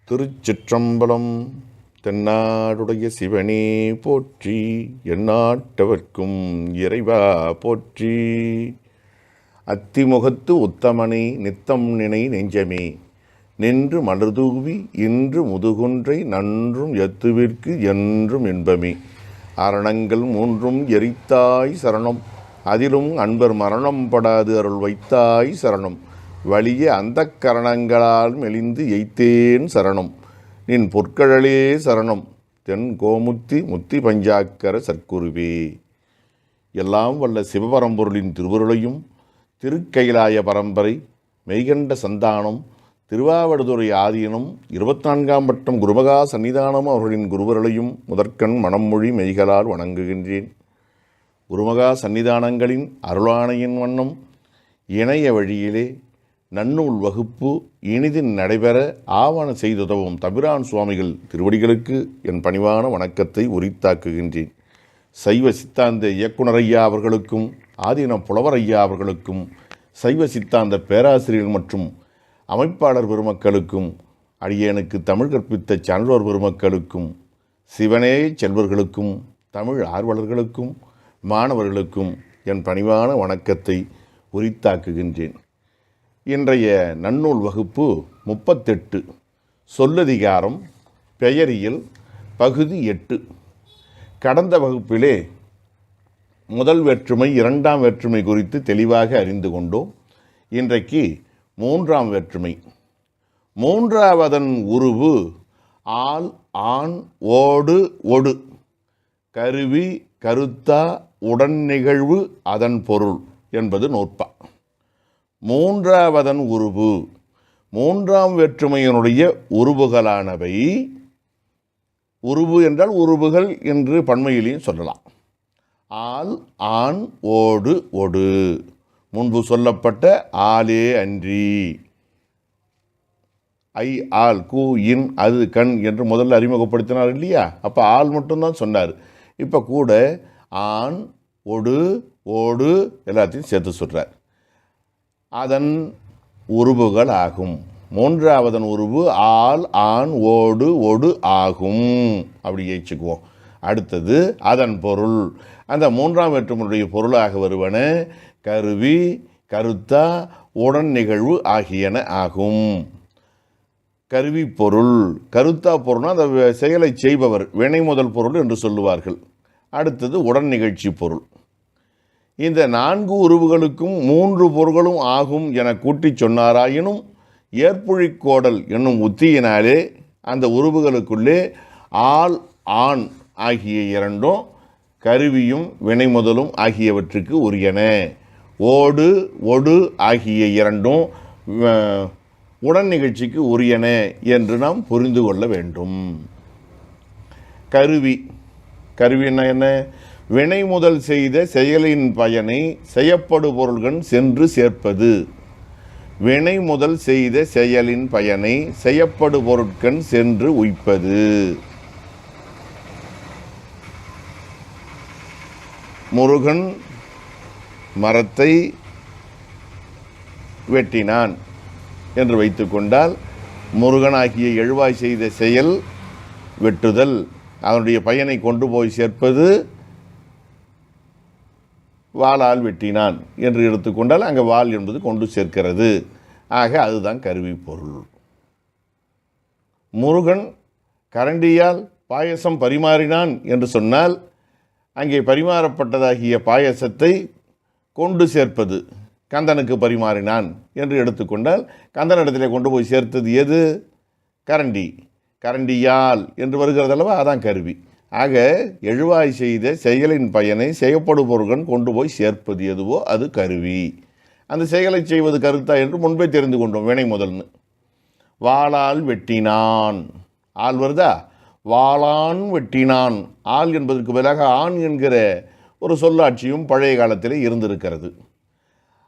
திருச்சிற்றம்பலம். தென்னாடுடைய சிவனே போற்றி, எந்நாட்டவர்க்கும் இறைவா போற்றி. அத்திமுகத்து உத்தமனை நித்தம் நினை நெஞ்சமே, நின்று மலர்தூவி இன்று முதுகுன்றை நன்றும் எத்துவிற்கு என்றும் இன்பமே. அரணங்கள் மூன்றும் எரித்தாய் சரணம், அதிலும் அன்பர் மரணம் படாது அருள் வைத்தாய் சரணம். வலிய அந்த கரணங்களால் மெலிந்து எய்த்தேன் சரணம், நின் பொற்கழலே சரணம். தென் கோமுத்தி முத்தி பஞ்சாக்கர சற்குருவே. எல்லாம் வல்ல சிவபரம்பொருளின் திருவருளையும் திருக்கைலாய பரம்பரை மெய்கண்ட சந்தானம் திருவாவடுதுறை ஆதீனம் 24ஆம் பட்டம் குருமகா சன்னிதானம் அவர்களின் குருவருளையும் முதற்கண் மனமொழி மெய்களால் வணங்குகின்றேன். குருமகா சன்னிதானங்களின் அருளாணையின் வண்ணம் இணைய வழியிலே நன்னூல் வகுப்பு இனிதின் நடைபெற ஆவண செய்துதவும் தம்பிரான் சுவாமிகள் திருவடிகளுக்கு என் பணிவான வணக்கத்தை உரித்தாக்குகின்றேன். சைவ சித்தாந்த இயக்குனர் ஐயா அவர்களுக்கும் ஆதீன புலவர் ஐயா அவர்களுக்கும் சைவ சித்தாந்த பேராசிரியர் மற்றும் அமைப்பாளர் பெருமக்களுக்கும் அடியேனுக்கு தமிழ் கற்பித்த சான்றோர் பெருமக்களுக்கும் சிவனேய செல்வர்களுக்கும் தமிழ் ஆர்வலர்களுக்கும் மாணவர்களுக்கும் என் பணிவான வணக்கத்தை உரித்தாக்குகின்றேன். இன்றைய நன்னூல் வகுப்பு 38 சொல்லதிகாரம் பெயரியல் பகுதி 8. கடந்த வகுப்பிலே முதல் வேற்றுமை இரண்டாம் வேற்றுமை குறித்து தெளிவாக அறிந்து கொண்டோம். இன்றைக்கு மூன்றாம் வேற்றுமை. மூன்றாவதன் உருவு ஆல் ஆண் ஓடு ஒடு, கருவி கருத்தா உடன் நிகழ்வு அதன் பொருள் என்பது நூற்பா. மூன்றாவதன் உருவு, மூன்றாம் வேற்றுமையினுடைய உருவுகளானவை. உருவு என்றால் உருவுகள் என்று பன்மையிலையும் சொல்லலாம். ஆல் ஆண் ஓடு ஒடு, முன்பு சொல்லப்பட்ட ஆலே அன்றி. ஐ ஆல் கூ இன் அது கண் என்று முதல்ல அறிமுகப்படுத்தினார் இல்லையா? அப்போ ஆள் மட்டும்தான் சொன்னார். இப்போ கூட ஆண் ஒடு ஓடு எல்லாத்தையும் சேர்த்து சொல்கிறார். அதன் உருவுகள் ஆகும். மூன்றாவதன் உருவு ஆல் ஆண் ஓடு ஒடு ஆகும். அப்படி ஏச்சுக்குவோம். அடுத்தது அதன் பொருள். அந்த மூன்றாம் வேற்றுமையுடைய பொருளாக வருவன கருவி கருத்தா உடன் நிகழ்வு ஆகியன ஆகும். கருவி பொருள், கருத்தா பொருள்னா அந்த செயலை செய்பவர், வினை முதல் பொருள் என்று சொல்லுவார்கள். அடுத்தது உடன் நிகழ்ச்சி பொருள். இந்த 4 உருவுகளுக்கும் 3 பொருள்களும் ஆகும் என கூட்டி சொன்னாராயினும் ஏற்புழிக்கோடல் என்னும் உத்தியினாலே அந்த உருவுகளுக்குள்ளே ஆல் ஆண் ஆகிய இரண்டும் கருவியும் வினை முதலும் ஆகியவற்றுக்கு உரியன. ஓடு ஒடு ஆகிய இரண்டும் உடன் நிகழ்ச்சிக்கு உரியன என்று நாம் புரிந்து கொள்ள வேண்டும். கருவி, கருவின்னா என்ன? வினை முதல் செய்த செயலின் பயனை செய்யப்படு பொருள்கள் சென்று சேர்ப்பது. வினை முதல் செய்த செயலின் பயனை செய்யப்படு பொருட்கள் சென்று உய்ப்பது. முருகன் மரத்தை வெட்டினான் என்று வைத்துக்கொண்டால், முருகனாகிய எழுவாய் செய்த செயல் வெட்டுதல், அதனுடைய பயனை கொண்டு போய் சேர்ப்பது வாளால் வெட்டினான் என்று எடுத்துக்கொண்டால் அங்கே வாள் என்பது கொண்டு சேர்க்கிறது. ஆக அதுதான் கருவி பொருள். முருகன் கரண்டியால் பாயசம் பரிமாறினான் என்று சொன்னால் அங்கே பரிமாறப்பட்டதாகிய பாயசத்தை கொண்டு சேர்ப்பது கந்தனுக்கு பரிமாறினான் என்று எடுத்துக்கொண்டால் கந்தனிடத்தில் கொண்டு போய் சேர்த்தது எது? கரண்டி. கரண்டியால் என்று வருகிறதல்லவா, அதான் கருவி. ஆக எழுவாய் செய்த செயலின் பயனை செய்யப்படும் பொருள்கள் கொண்டு போய் சேர்ப்பது எதுவோ அது கருவி. அந்த செயலை செய்வது கருத்தா என்று முன்பே தெரிந்து கொண்டோம், வினை முதல்னு. வாளால் வெட்டினான், ஆள் வருதா? வாளான் வெட்டினான். ஆள் என்பதற்கு பதிலாக ஆண் என்கிற ஒரு சொல்லாட்சியும் பழைய காலத்திலே இருந்திருக்கிறது.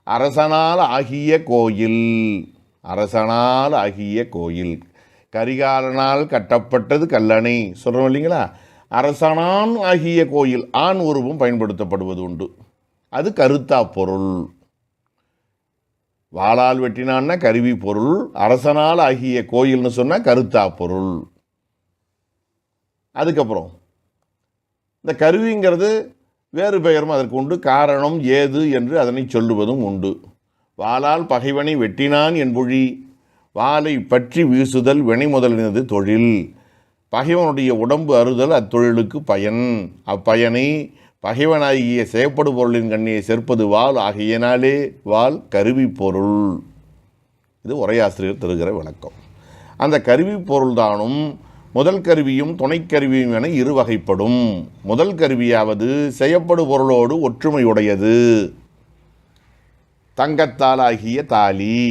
அரசனால் ஆகிய கோயில், அரசனால் ஆகிய கோயில், கரிகாலனால் கட்டப்பட்டது கல்லணை சொல்கிறோம் இல்லைங்களா? அரசனான் ஆகிய கோயில் ஆண் உருவும் பயன்படுத்தப்படுவது உண்டு. அது கருத்தா பொருள். வாளால் வெட்டினான்னா கருவி பொருள், அரசனால் ஆகிய கோயில்னு சொன்னால் கருத்தா பொருள். அதுக்கப்புறம் இந்த கருவிங்கிறது வேறு பெயரும் அதற்கு உண்டு, காரணம் ஏது என்று அதனை சொல்லுவதும் உண்டு. வாளால் பகைவனை வெட்டினான் என்பொழி, வாளை பற்றி வீசுதல் வினை முதலினது தொழில். பகைவனுடைய உடம்பு அறுதல் அத்தொழிலுக்கு பயன். அப்பயனை பகைவனாகிய செயற்படு பொருளின் கண்ணே சேர்ப்பது வாள் ஆகியனாலே வாள் கருவி பொருள். இது உரையாசிரியர் தருகிற விளக்கம். அந்த கருவி பொருள்தானும் முதல் கருவியும் துணைக்கருவியும் என இரு வகைப்படும். முதல் கருவியாவது செயற்படு பொருளோடு ஒற்றுமையுடையது. தங்கத்தாலாகிய தாலி,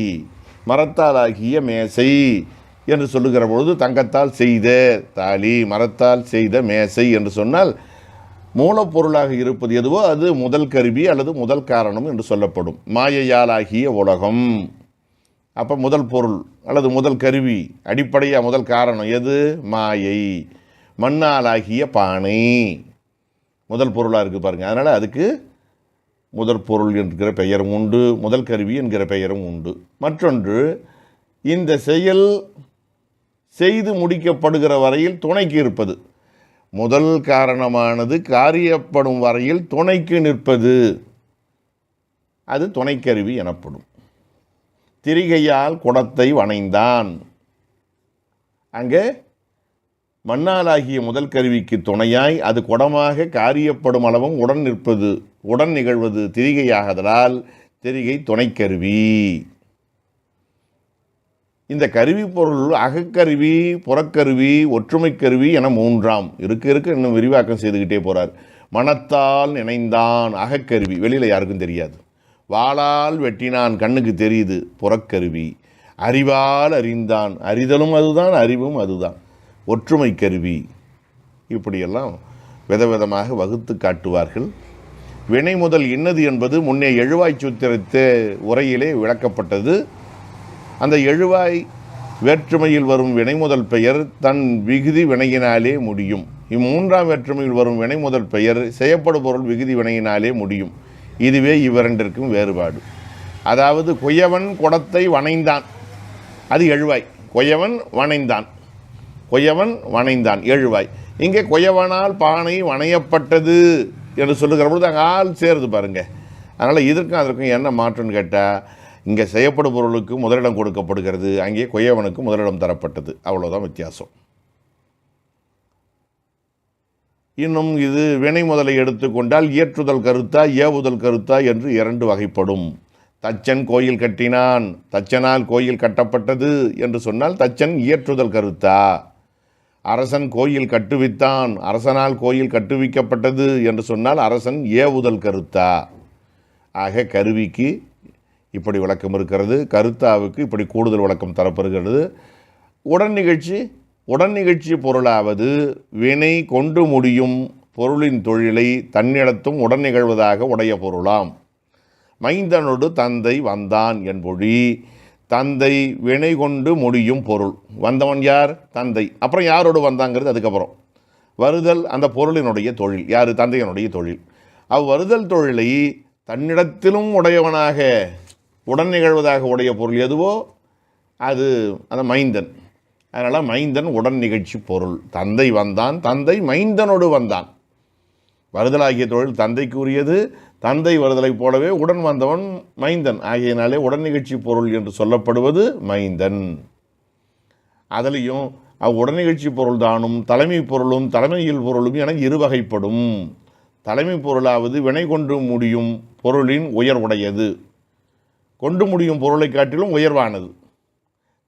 மரத்தாலாகிய மேசை என்று சொல்லுகிற பொழுது தங்கத்தால் செய்த தாலி, மரத்தால் செய்த மேசை என்று சொன்னால் மூலப்பொருளாக இருப்பது எதுவோ அது முதல் கருவி அல்லது முதல் காரணம் என்று சொல்லப்படும். மாயையாலாகிய உலகம், அப்போ முதல் பொருள் அல்லது முதல் கருவி, அடிப்படையாக முதல் காரணம் எது? மாயை. மண்ணாலாகிய பானை முதல் பொருளாக இருக்குது பாருங்கள். அதனால் அதுக்கு முதற் பொருள் என்கிற பெயரும் உண்டு, முதல் கருவி என்கிற பெயரும் உண்டு. மற்றொன்று, இந்த செயல் செய்து முடிக்கப்படுகிற வரையில் துணைக்கு இருப்பது. முதல் காரணமானது காரியப்படும் வரையில் துணைக்கு நிற்பது, அது துணைக்கருவி எனப்படும். திரிகையால் குடத்தை வணைந்தான், அங்கே மண்ணாலாகிய முதல் கருவிக்கு துணையாய் அது குடமாக காரியப்படும் அளவும் உடன் நிற்பது, உடன் நிகழ்வது திரிகையாகதலால் திரிகை துணைக்கருவி. இந்த கருவி பொருள் அகக்கருவி, புறக்கருவி, ஒற்றுமை கருவி என மூன்றாம். இருக்க இன்னும் விரிவாக்கம் செய்துக்கிட்டே போகிறார். மனத்தால் நினைந்தான் அகக்கருவி, வெளியில் யாருக்கும் தெரியாது. வாளால் வெட்டினான், கண்ணுக்கு தெரியுது, புறக்கருவி. அறிவால் அறிந்தான், அறிதலும் அதுதான், அறிவும் அதுதான், ஒற்றுமை கருவி. இப்படியெல்லாம் விதவிதமாக வகுத்து காட்டுவார்கள். வினை முதல் இன்னது என்பது முன்னே எழுவாய் சூத்திரத்தை உரையிலே விளக்கப்பட்டது. அந்த எழுவாய் வேற்றுமையில் வரும் வினை முதல் பெயர் தன் விகுதி வினையினாலே முடியும். இம்மூன்றாம் வேற்றுமையில் வரும் வினை முதல் பெயர் செயற்படு பொருள் விகுதி வினையினாலே முடியும். இதுவே இவ்விரண்டிற்கும் வேறுபாடு. அதாவது கொயவன் குடத்தை வணைந்தான், அது எழுவாய். கொயவன் வணைந்தான், கொயவன் வணைந்தான் எழுவாய். இங்கே கொயவனால் பானை வணையப்பட்டது என்று சொல்லுகிற பொழுது அங்கே ஆள் சேருது பாருங்க. அதனால் இதற்கும் அதற்கும் என்ன மாற்றம்னு கேட்டால், இங்கே செய்யப்படும் பொருளுக்கு முதலிடம் கொடுக்கப்படுகிறது, அங்கே கொய்யவனுக்கு முதலிடம் தரப்பட்டது, அவ்வளோதான் வித்தியாசம். இன்னும் இது வினை முதலை எடுத்துக்கொண்டால் இயற்றுதல் கருத்தா ஏவுதல் கருத்தா என்று இரண்டு வகைப்படும். தச்சன் கோயில் கட்டினான், தச்சனால் கோயில் கட்டப்பட்டது என்று சொன்னால் தச்சன் இயற்றுதல் கருத்தா. அரசன் கோயில் கட்டுவித்தான், அரசனால் கோயில் கட்டுவிக்கப்பட்டது என்று சொன்னால் அரசன் ஏவுதல் கருத்தா. ஆக கருவிக்கு இப்படி விளக்கம் இருக்கிறது, கருத்தாவுக்கு இப்படி கூடுதல் விளக்கம் தரப்படுகிறது. உடன் நிகழ்ச்சி பொருளாவது வினை கொண்டு முடியும் பொருளின் தொழிலை தன்னிடத்தும் உடன் நிகழ்வதாக உடைய பொருளாம். மைந்தனோடு தந்தை வந்தான் என்பொழி, தந்தை வினை கொண்டு முடியும் பொருள். வந்தவன் யார்? தந்தை. அப்புறம் யாரோடு வந்தாங்கிறது அதுக்கப்புறம். வருதல் அந்த பொருளினுடைய தொழில், யார்? தந்தையனுடைய தொழில். அவ்வருதல் தொழிலை தன்னிடத்திலும் உடையவனாக உடன் நிகழ்வதாக உடைய பொருள் எதுவோ அது அந்த மைந்தன். அதனால் மைந்தன் உடன் நிகழ்ச்சி பொருள். தந்தை வந்தான், தந்தை மைந்தனோடு வந்தான். வருதலாகிய தொழில் தந்தைக்கு உரியது, தந்தை வருதலை போலவே உடன் வந்தவன் மைந்தன். ஆகியனாலே உடன் நிகழ்ச்சி பொருள் என்று சொல்லப்படுவது மைந்தன். அதிலையும் உடன் நிகழ்ச்சி பொருள் தானும் தலைமை பொருளும் தலைமையில் பொருளும் என இருவகைப்படும். தலைமை பொருளாவது வினை கொண்டு முடியும் பொருளின் உயர்வுடையது, கொண்டு முடியும் பொருளை காட்டிலும் உயர்வானது.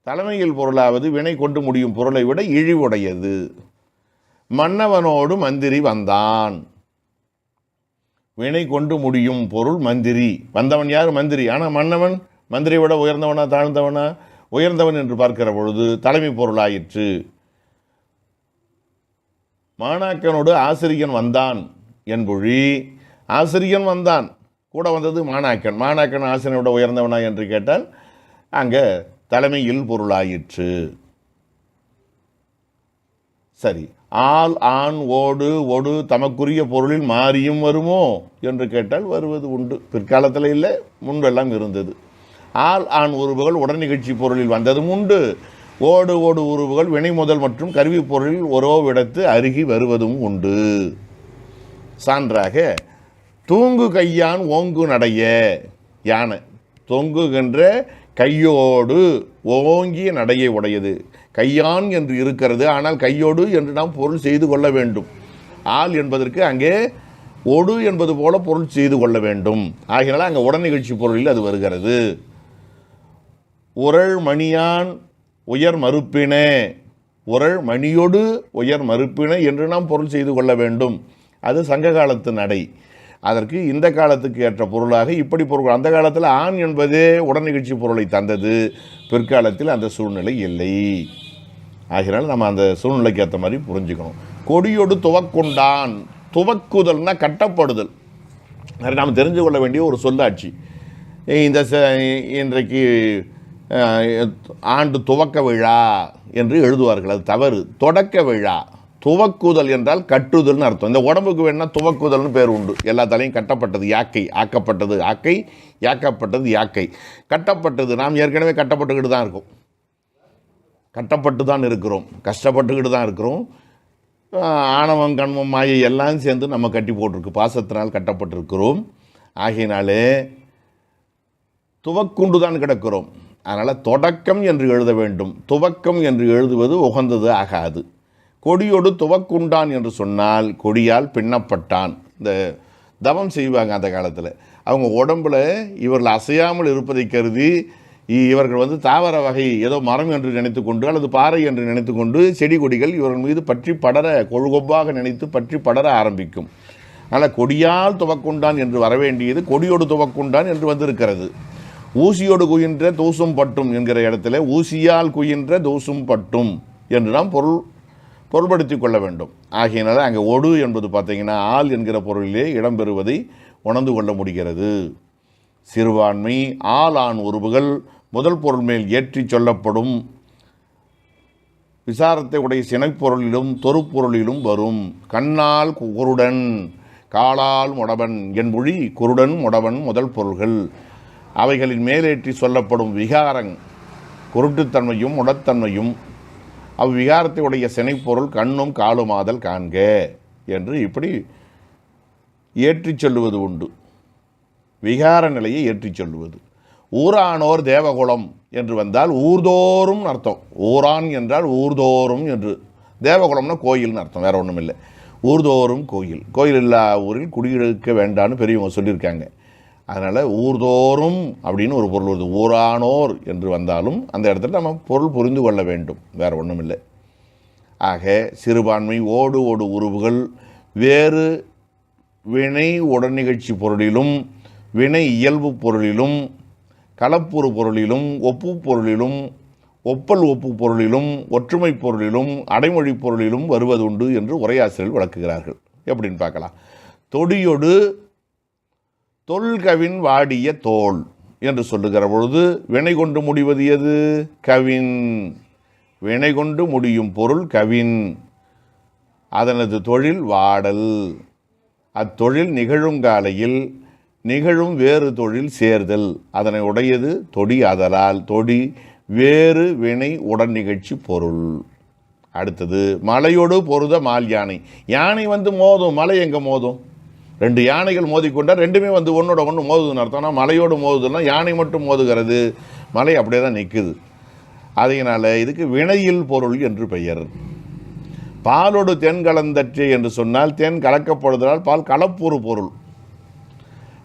தலைமையில் பொருளாவது வினை கொண்டு முடியும் பொருளை விட இழிவுடையது. மன்னவனோடு மந்திரி வந்தான், வினை கொண்டு முடியும் பொருள் மந்திரி. வந்தவன் யார்? மந்திரி. ஆனால் மன்னவன் மந்திரியை விட உயர்ந்தவனா தாழ்ந்தவனா? உயர்ந்தவன் என்று பார்க்கிற பொழுது தலைமை பொருளாயிற்று. மாணாக்கனோடு ஆசிரியன் வந்தான் என்பொழி, ஆசிரியன் வந்தான், கூட வந்தது மாணாக்கன். மாணாக்கன் ஆசிரியனோட உயர்ந்தவனா என்று கேட்டால் அங்கே தலைமையில் பொருளாயிற்று. சரி, ஆள் ஆண் ஓடு ஒடு தமக்குரிய பொருளில் மாறியும் வருமோ என்று கேட்டால் வருவது உண்டு. பிற்காலத்தில் இல்லை, முன்பெல்லாம் இருந்தது. ஆள் ஆண் உருவுகள் உடன் நிகழ்ச்சி பொருளில் வந்ததும் உண்டு. ஓடு ஓடு உருவுகள் வினை முதல் மற்றும் கருவி பொருளில் ஓரோவிடத்து அருகி வருவதும் உண்டு. சான்றாக தூங்கு கையான் ஓங்கு நடைய, யானை தொங்குகின்ற கையோடு ஓங்கிய நடையை உடையது. கையான் என்று இருக்கிறது, ஆனால் கையோடு என்று நாம் பொருள் செய்து கொள்ள வேண்டும். ஆள் என்பதற்கு அங்கே ஒடு என்பது போல பொருள் செய்து கொள்ள வேண்டும். ஆகையினால அங்கே உடன் நிகழ்ச்சி பொருளில் அது வருகிறது. உரள் மணியான் உயர் மறுப்பினே, உரள் மணியோடு உயர் மறுப்பினை என்று நாம் பொருள் செய்து கொள்ள வேண்டும். அது சங்க காலத்து நடை. அதற்கு இந்த காலத்துக்கு ஏற்ற பொருளாக இப்படி பொருள். அந்த காலத்தில் ஆண் என்பதே உடன் நிகழ்ச்சி பொருளை தந்தது, பிற்காலத்தில் அந்த சூழ்நிலை இல்லை. ஆகினால் நம்ம அந்த சூழ்நிலைக்கு ஏற்ற மாதிரி புரிஞ்சுக்கணும். கொடியோடு துவக்குண்டான், துவக்குதல்னா கட்டப்படுதல், நாம் தெரிஞ்சு கொள்ள வேண்டிய ஒரு சொல்லாட்சி. இந்த இன்றைக்கு ஆண்டு துவக்க விழா என்று எழுதுவார்கள், அது தவறு. தொடக்க விழா. துவக்குதல் என்றால் கட்டுதல்னு அர்த்தம். இந்த உடம்புக்கு வேணா துவக்குதல்னு பேர் உண்டு. எல்லா தலையும் கட்டப்பட்டது யாக்கை, ஆக்கப்பட்டது ஆக்கை, யாக்கப்பட்டது யாக்கை. கட்டப்பட்டது நாம் ஏற்கனவே கட்டப்பட்டுக்கிட்டு தான் இருக்கோம், கட்டப்பட்டு தான் இருக்கிறோம், கஷ்டப்பட்டுக்கிட்டு தான் இருக்கிறோம். ஆணவம் கண்மம் மாயை எல்லாம் சேர்ந்து நம்ம கட்டி போட்டிருக்கு, பாசத்தினால் கட்டப்பட்டிருக்கிறோம். ஆகையினாலே துவக்குண்டு தான் கிடக்கிறோம். அதனால் தொடக்கம் என்று எழுத வேண்டும், துவக்கம் என்று எழுதுவது உகந்தது ஆகாது. கொடியோடு துவக்குண்டான் என்று சொன்னால் கொடியால் பின்னப்பட்டான். இந்த தவம் செய்வாங்க அந்த காலத்தில், அவங்க உடம்பில் இவர்கள் அசையாமல் இருப்பதை கருதி இவர்கள் தாவர வகை ஏதோ மரம் என்று நினைத்து கொண்டு அல்லது பாறை என்று நினைத்து கொண்டு செடி கொடிகள் இவர்கள் மீது பற்றி படர, கொழுகொப்பாக நினைத்து பற்றி படர ஆரம்பிக்கும். அதனால் கொடியால் துவக்குண்டான் என்று வரவேண்டியது கொடியோடு துவக்குண்டான் என்று வந்திருக்கிறது. ஊசியோடு குயின்ற தூசும் பட்டும் என்கிற இடத்துல ஊசியால் குயின்ற தூசும் பட்டும் என்று நாம் பொருள்படுத்தி கொள்ள வேண்டும். ஆகையினால அங்கே ஒடு என்பது பார்த்தீங்கன்னா ஆள் என்கிற பொருளிலே இடம்பெறுவதை உணர்ந்து கொள்ள முடிகிறது. சிறுபான்மை ஆள் ஆண் உருவுகள் முதல் பொருள் மேல் ஏற்றி சொல்லப்படும் விசாரத்தை உடைய சினைப்பொருளிலும் தொறுப்பொருளிலும் வரும். கண்ணால் குருடன் காலால் முடவன் என்பொழி குருடன் முடவன் முதல் பொருள்கள். அவைகளின் மேலேற்றி சொல்லப்படும் விகாரங் குருட்டுத்தன்மையும் உடத்தன்மையும் அவ்விகாரத்தை உடைய சினைப்பொருள் கண்ணும் காலுமாதல் காண்க என்று இப்படி ஏற்றி சொல்லுவது உண்டு. விகார நிலையை ஏற்றி சொல்லுவது. ஊரானோர் தேவகுலம் என்று வந்தால் ஊர்தோறும் அர்த்தம். ஊரான் என்றால் ஊர்தோறும் என்று, தேவகுலம்னா கோயில்னு அர்த்தம், வேற ஒன்றும் இல்லை. ஊர்தோறும் கோயில், கோயில் இல்லா ஊரில் குடியிருக்க வேண்டான்னு பெரியவங்க சொல்லியிருக்காங்க. அதனால் ஊர்தோறும் அப்படின்னு ஒரு பொருள் வருது. ஊரானோர் என்று வந்தாலும் அந்த இடத்துல நம்ம பொருள் புரிந்து கொள்ள வேண்டும், வேறு ஒன்றும் இல்லை. ஆக சிறுபான்மை ஓடு ஓடு உருவுகள் வேறு வினை உடன் நிகழ்ச்சி பொருளிலும் வினை இயல்பு பொருளிலும் கலப்புறு பொருளிலும் ஒப்பு பொருளிலும் ஒப்பல் ஒப்பு பொருளிலும் ஒற்றுமை பொருளிலும் அடைமொழி பொருளிலும் வருவதுண்டு என்று உரையாசிரியர்கள் விளக்குகிறார்கள். எப்படின்னு பார்க்கலாம். தொடியொடு தொல்கவின் வாடிய தோல் என்று சொல்லுகிற பொழுது வினை கொண்டு முடிவது எது? கவின். வினை கொண்டு முடியும் பொருள் கவின். அதனது தொழில் வாடல். அத்தொழில் நிகழுங்காலையில் நிகழும் வேறு தொழில் சேர்தல். அதனை உடையது தொடி. ஆதலால் தொடி வேறு வினை உடன் நிகழ்ச்சி பொருள். அடுத்தது மலையோடு பொருத மால் யானை. யானை மோதும், மலை எங்கே மோதும்? ரெண்டு யானைகள் மோதிக்கொண்டால் ரெண்டுமே ஒன்றோட ஒன்று மோதுதுன்னு அர்த்தம்னா மலையோடு மோதுதுன்னா யானை மட்டும் மோதுகிறது, மலை அப்படியே தான் நிற்குது. அதனால் இதுக்கு வினையில் பொருள் என்று பெயர். பாலோடு தேன் கலந்தற்றே என்று சொன்னால் தேன் கலக்கப்படுவதால் பால் கலப்புறு பொருள்.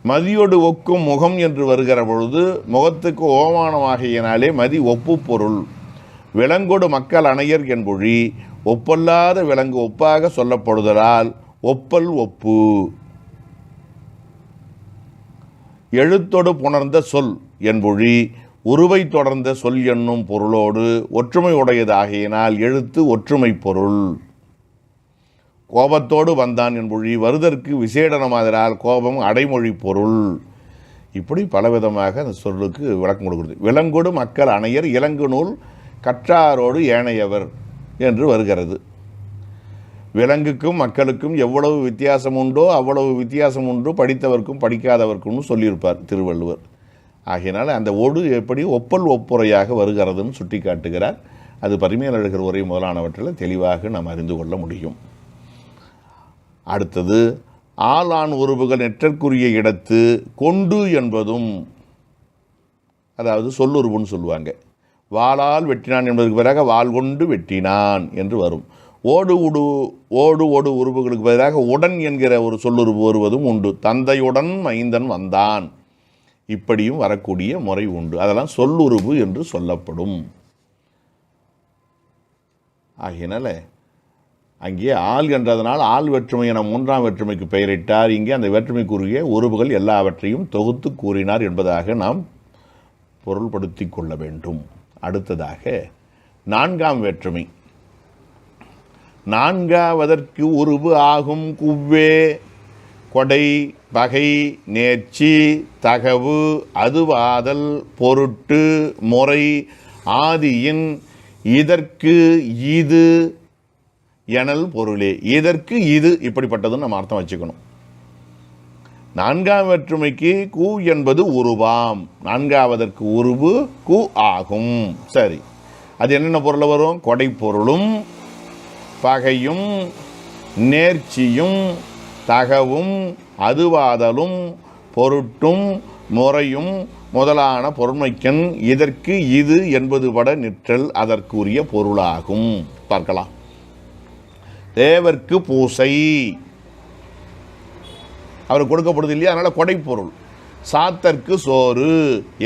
மதியோடு ஒக்கும் முகம் என்று வருகிற பொழுது முகத்துக்கு ஓமானமாகியனாலே மதி ஒப்பு பொருள். விலங்கோடு மக்கள் அணையர் என்பொழி ஒப்பல்லாத விலங்கு ஒப்பாக சொல்லப்படுதலால் ஒப்பல் ஒப்பு. எழுத்தொடு புணர்ந்த சொல் என்பொழி உருவை தொடர்ந்த சொல் என்னும் பொருளோடு ஒற்றுமை உடையதாகியனால் எழுத்து ஒற்றுமை பொருள். கோபத்தோடு வந்தான் என்பொழி வருதற்கு விசேடனமாதலால் கோபம் அடைமொழி பொருள். இப்படி பலவிதமாக அந்த சொல்லுக்கு விளக்கம் கொடுக்கிறது. விலங்கோடு மக்கள் அணையர் இலங்கு நூல் கற்றாரோடு ஏனையவர் என்று வருகிறது. விலங்குக்கும் மக்களுக்கும் எவ்வளவு வித்தியாசம் உண்டோ அவ்வளவு வித்தியாசம் உண்டு படித்தவர்க்கும் படிக்காதவர்க்கும் சொல்லியிருப்பார் திருவள்ளுவர். ஆகையினால் அந்த ஒடு எப்படி ஒப்பல் ஒப்புரையாக வருகிறதுன்னு சுட்டி காட்டுகிறார். அது பரிமேலழகர் உரை முதலானவற்றில் தெளிவாக நாம் அறிந்து கொள்ள முடியும். அடுத்தது ஆளான் உருவுகள் நெற்றற்குரிய இடத்து கொண்டு என்பதும், அதாவது சொல்லுருவுன்னு சொல்லுவாங்க. வாளால் வெட்டினான் என்பதற்கு பிறகு வாள் கொண்டு வெட்டினான் என்று வரும். ஓடு உருவுகளுக்கு பதிலாக உடன் என்கிற ஒரு சொல்லுருவு வருவதும் உண்டு. தந்தையுடன் மைந்தன் வந்தான், இப்படியும் வரக்கூடிய முறை உண்டு. அதெல்லாம் சொல்லுருவு என்று சொல்லப்படும். ஆகையினால அங்கே ஆள் என்றதனால் ஆள் வேற்றுமை என 3ஆம் வேற்றுமைக்கு பெயரிட்டார். இங்கே அந்த வேற்றுமைக்குரிய உருவுகள் எல்லாவற்றையும் தொகுத்து கூறினார் என்பதாக நாம் பொருள்படுத்தி கொள்ள வேண்டும். அடுத்ததாக 4ஆம் வேற்றுமை. 4வதற்கு உருவு ஆகும் குவ்வே கொடை பகை நேர்ச்சி தகவு அதுவாதல் பொருட்டு முறை ஆதியின் இதற்கு இது எனல் பொருளே. இதற்கு இது இப்படிப்பட்டதுன்னு நம்ம அர்த்தம் வச்சுக்கணும். 4ஆம் வேற்றுமைக்கு கு என்பது உருவாம். 4வதற்கு உருவு கு ஆகும். சரி, அது என்னென்ன பொருள் வரும்? கொடை பொருளும் பகையும் நேர்ச்சியும் தகவும் அதுவாதலும் பொருட்டும் முறையும் முதலான பொருண்மைக்கண் இதற்கு இது என்பது பட நிற்றல் அதற்குரிய பொருளாகும். பார்க்கலாம். தேவர்க்கு பூசை அவர் கொடுக்கப்படுது இல்லையா, அதனால் கொடைப்பொருள். சாத்தற்கு சோறு,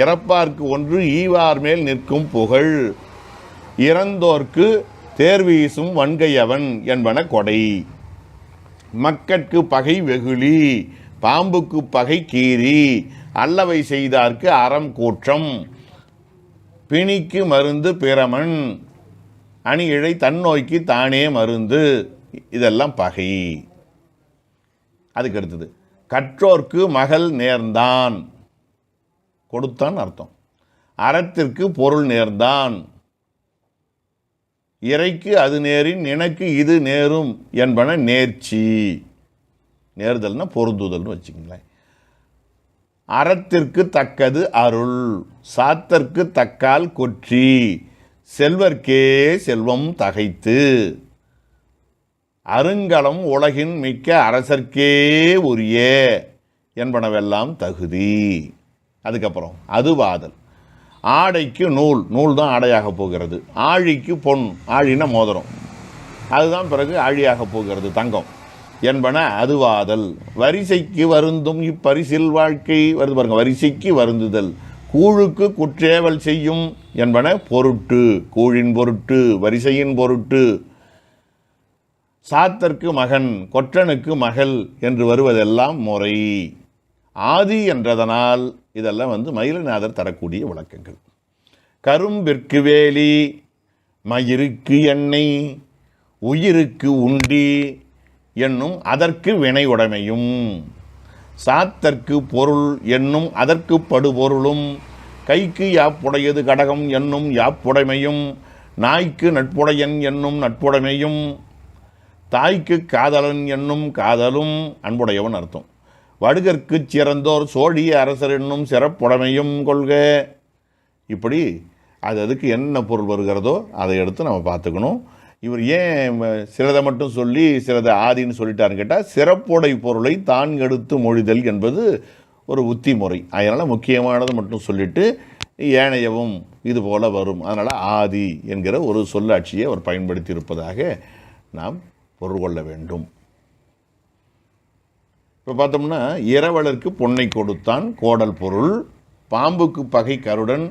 இறப்பார்க்கு ஒன்று ஈவார் மேல் நிற்கும் புகழ், இறந்தோர்க்கு தேர்வீசும் வன்கையவன் என்பன கொடை. மக்கட்கு பகை வெகுளி, பாம்புக்கு பகை கீரி, அல்லவை செய்தார்க்கு அறம் கூற்றம், பிணிக்கு மருந்து பிரமன், அணி இழை தன்னோய்க்கு தானே மருந்து. இதெல்லாம் பகை. அதுக்கு அடுத்தது கற்றோர்க்கு மகள் நேர்ந்தான், கொடுத்தான் அர்த்தம். அறத்திற்கு பொருள் நேர்ந்தான், இறைக்கு அது நேரின் நினக்கு இது நேரும் என்பன நேர்ச்சி. நேர்தல்னா பொருந்துதல்னு வச்சுக்கங்களேன். அறத்திற்கு தக்கது அருள், சாத்தற்கு தக்கால் கொற்றி, செல்வர்க்கே செல்வம் தகைத்து, அருங்கலம் உலகின் மிக்க அரசர்க்கே உரிய என்பனவெல்லாம் தகுதி. அதுக்கப்புறம் அதுவாதல். ஆடைக்கு நூல், நூல் தான் ஆடையாக போகிறது. ஆழிக்கு பொன், ஆழின மோதிரம், அதுதான் பிறகு ஆழியாக போகிறது தங்கம் என்பன அதுவாதல். வரிசைக்கு வருந்தும் இப்பரிசில் வாழ்க்கை வருது பாருங்க, வரிசைக்கு வருந்துதல். கூழுக்கு குற்றேவல் செய்யும் என்பன பொருட்டு, கூழின் பொருட்டு வரிசையின் பொருட்டு. சாத்தற்கு மகன் கொற்றனுக்கு மகள் என்று வருவதெல்லாம் முறை. ஆதி என்றதனால் இதெல்லாம் மயிலநாதர் தரக்கூடிய விளக்கங்கள். கரும்பிற்கு வேலி, மயிருக்கு எண்ணெய், உயிருக்கு உண்டி என்னும் அதற்கு வினை உடைமையும், சாத்தற்கு பொருள் என்னும் அதற்கு படுபொருளும், கைக்கு யாப்புடையது கடகம் என்னும் யாப்புடைமையும், நாய்க்கு நட்புடையன் என்னும் நட்புடைமையும், தாய்க்கு காதலன் என்னும் காதலும் அன்புடையவன் அர்த்தம். வடுகற்கு சிறந்தோர் சோழிய அரசர் என்னும் சிறப்புடைமையும் கொள்க. இப்படி அதுக்கு என்ன பொருள் வருகிறதோ அதை எடுத்து நம்ம பார்த்துக்கணும். இவர் ஏன் சிலதை மட்டும் சொல்லி சிலதை ஆதின்னு சொல்லிட்டாருன்னு கேட்டால், சிறப்புடை பொருளை தான் எடுத்து மொழிதல் என்பது ஒரு உத்தி முறை. அதனால் முக்கியமானதை மட்டும் சொல்லிவிட்டு ஏனையவும் இது போல் வரும். அதனால் ஆதி என்கிற ஒரு சொல்லாட்சியை அவர் பயன்படுத்தி இருப்பதாக நாம் பொருள் கொள்ள வேண்டும். இப்போ பார்த்தோம்னா, இரவலருக்கு பொன்னை கொடுத்தான் கோடல் பொருள், பாம்புக்கு பகை கருடன்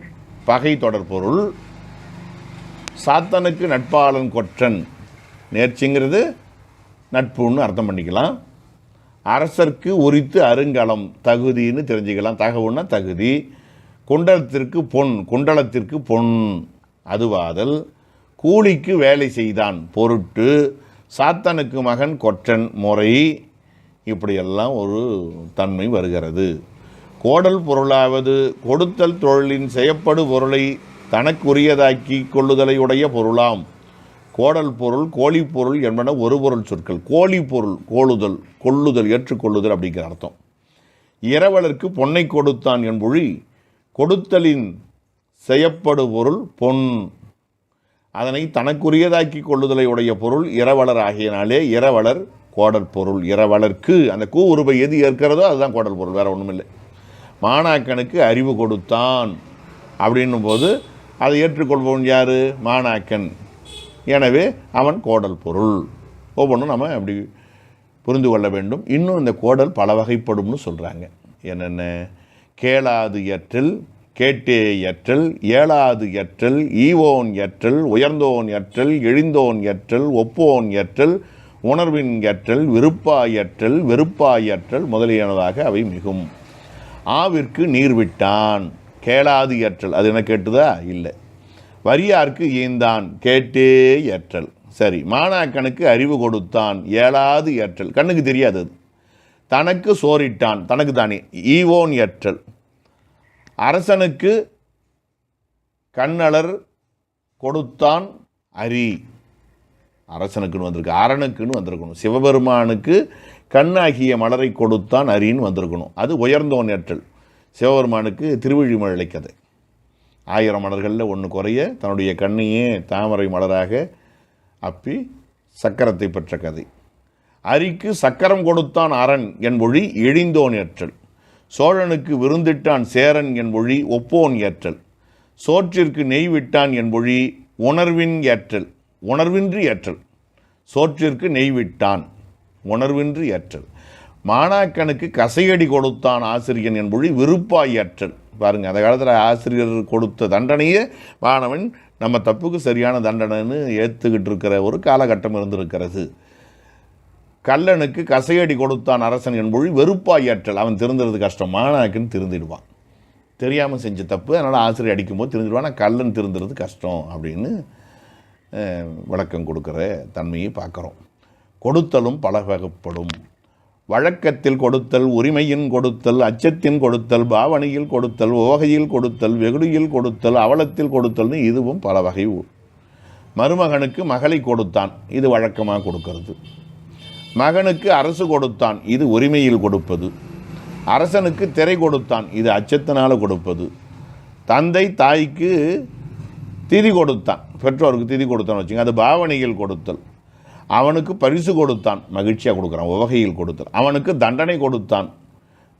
பகை தொடர் பொருள், சாத்தனுக்கு நட்பாளன் கொற்றன் நேர்ச்சிங்கிறது நட்புன்னு அர்த்தம் பண்ணிக்கலாம். அரசருக்கு உரித்து அருங்கலம் தகுதின்னு தெரிஞ்சுக்கலாம், தகவுன்னா தகுதி. குண்டலத்திற்கு பொன், குண்டலத்திற்கு பொன் அதுவாதல். கூலிக்கு வேலை செய்தான் பொருட்டு, சாத்தனுக்கு மகன் கொற்றன் முறை. இப்படியெல்லாம் ஒரு தன்மை வருகிறது. கோடல் பொருளாவது கொடுத்தல் தொழிலின் செய்யப்படு பொருளை தனக்குரியதாக்கி கொள்ளுதலை உடைய பொருளாம். கோடல் பொருள் கோழி பொருள் என்பன ஒரு பொருள் சொற்கள். கோழி பொருள் கோளுதல், கொள்ளுதல், ஏற்றுக்கொள்ளுதல் அப்படிங்கிற அர்த்தம். இரவலருக்கு பொன்னை கொடுத்தான் என்பொழி கொடுத்தலின் செய்யப்படு பொருள் பொன். அதனை தனக்குரியதாக்கி கொள்ளுதலை உடைய பொருள் இரவலர் ஆகியனாலே இரவலர் கோடல் பொருள். இரவலர்க்கு அந்த கூ உருபை எது ஏற்கிறதோ அதுதான் கோடல் பொருள், வேறு ஒன்றும் இல்லை. மாணாக்கனுக்கு அறிவு கொடுத்தான் அப்படின்னும் போது அதை ஏற்றுக்கொள்பவன் யார்? மாணாக்கன். எனவே அவன் கோடல் பொருள். ஒவ்வொன்றும் நம்ம அப்படி புரிந்து கொள்ள வேண்டும். இன்னும் இந்த கோடல் பல வகைப்படும்னு சொல்கிறாங்க. என்னென்ன? கேளாது ஏற்றல், கேட்டே ஏற்றல், ஏளாது ஏற்றல், ஈவோன் ஏற்றல், உயர்ந்தோன் ஏற்றல், எழிந்தோன் ஏற்றல், ஒப்போன் ஏற்றல், உணர்வின் ஏற்றல், விருப்பாய் ஏற்றல், வெறுப்பாய் ஏற்றல் முதலியானதாக அவை மிகும். ஆவிற்கு நீர் விட்டான், கேளாது ஏற்றல். அது என்ன கேட்டுதா? இல்லை. வரியார்க்கு ஈந்தான், கேட்டே ஏற்றல். சரி. மாணாக்கனுக்கு அறிவு கொடுத்தான், ஏளாது ஏற்றல். கண்ணுக்கு தெரியாது. அது தனக்கு சோறிட்டான், தனக்கு தானே, ஈவோன் ஏற்றல். அரசனுக்கு கண்ணலர் கொடுத்தான், அரி. அரசனுக்குன்னு வந்திருக்கு, அரணுக்குன்னு வந்திருக்கணும். சிவபெருமானுக்கு கண்ணாகிய மலரை கொடுத்தான், அரின்னு வந்திருக்கணும். அது உயர்ந்தோன் ஏற்றல். சிவபெருமானுக்கு திருவிழிமழலை கதை. 1000 மலர்களில் ஒன்று குறைய தன்னுடைய கண்ணையே தாமரை மலராக அப்பி சக்கரத்தை பெற்ற கதை. அரிக்கு சக்கரம் கொடுத்தான் அரண் என்பொழி எழிந்தோன் ஏற்றல். சோழனுக்கு விருந்திட்டான் சேரன் என்பொழி ஒப்போன் ஏற்றல். சோற்றிற்கு நெய் விட்டான் என்பொழி உணர்வின் ஏற்றல், உணர்வின்றி ஏற்றல். சோற்றிற்கு நெய் விட்டான், உணர்வின்றி ஏற்றல். மாணாக்கனுக்கு கசையடி கொடுத்தான் ஆசிரியன் என்பொழி விருப்பாய் ஏற்றல். பாருங்கள், அந்த காலத்தில் ஆசிரியர் கொடுத்த தண்டனையே மாணவன் நம்ம தப்புக்கு சரியான தண்டனைன்னு ஏற்றுக்கிட்டு இருக்கிற ஒரு காலகட்டம் இருந்திருக்கிறது. கல்லனுக்கு கசையடி கொடுத்தான் அரசன் என்பொழி வெறுப்பாய் ஏற்றல். அவன் திருந்துறது கஷ்டம், மாணாக்கன் திருந்திடுவான். தெரியாமல் செஞ்ச தப்பு, அதனால் ஆசிரியர் அடிக்கும்போது திருந்திடுவான். ஆனால் கல்லன் திருந்துறது கஷ்டம் அப்படின்னு விளக்கம் கொடுக்குற தன்மையை பார்க்குறோம். கொடுத்தலும் பல வகைப்படும். வழக்கத்தில் கொடுத்தல், உரிமையின் கொடுத்தல், அச்சத்தின் கொடுத்தல், பாவனையில் கொடுத்தல், ஓகையில் கொடுத்தல், வெகுளியில் கொடுத்தல், அவலத்தில் கொடுத்தல்னு இதுவும் பல வகை. மருமகனுக்கு மகளை கொடுத்தான், இது வழக்கமாக கொடுக்கறது. மகனுக்கு அரசு கொடுத்தான், இது உரிமையில் கொடுப்பது. அரசனுக்கு திரை கொடுத்தான், இது அச்சத்தினால் கொடுப்பது. தந்தை தாய்க்கு திதி கொடுத்தான், பெற்றோருக்கு திதி கொடுத்தான்னு வச்சுங்க, அது பாவனையில் கொடுத்தல். அவனுக்கு பரிசு கொடுத்தான், மகிழ்ச்சியாக கொடுக்குறான், உவகையில் கொடுத்தல். அவனுக்கு தண்டனை கொடுத்தான்,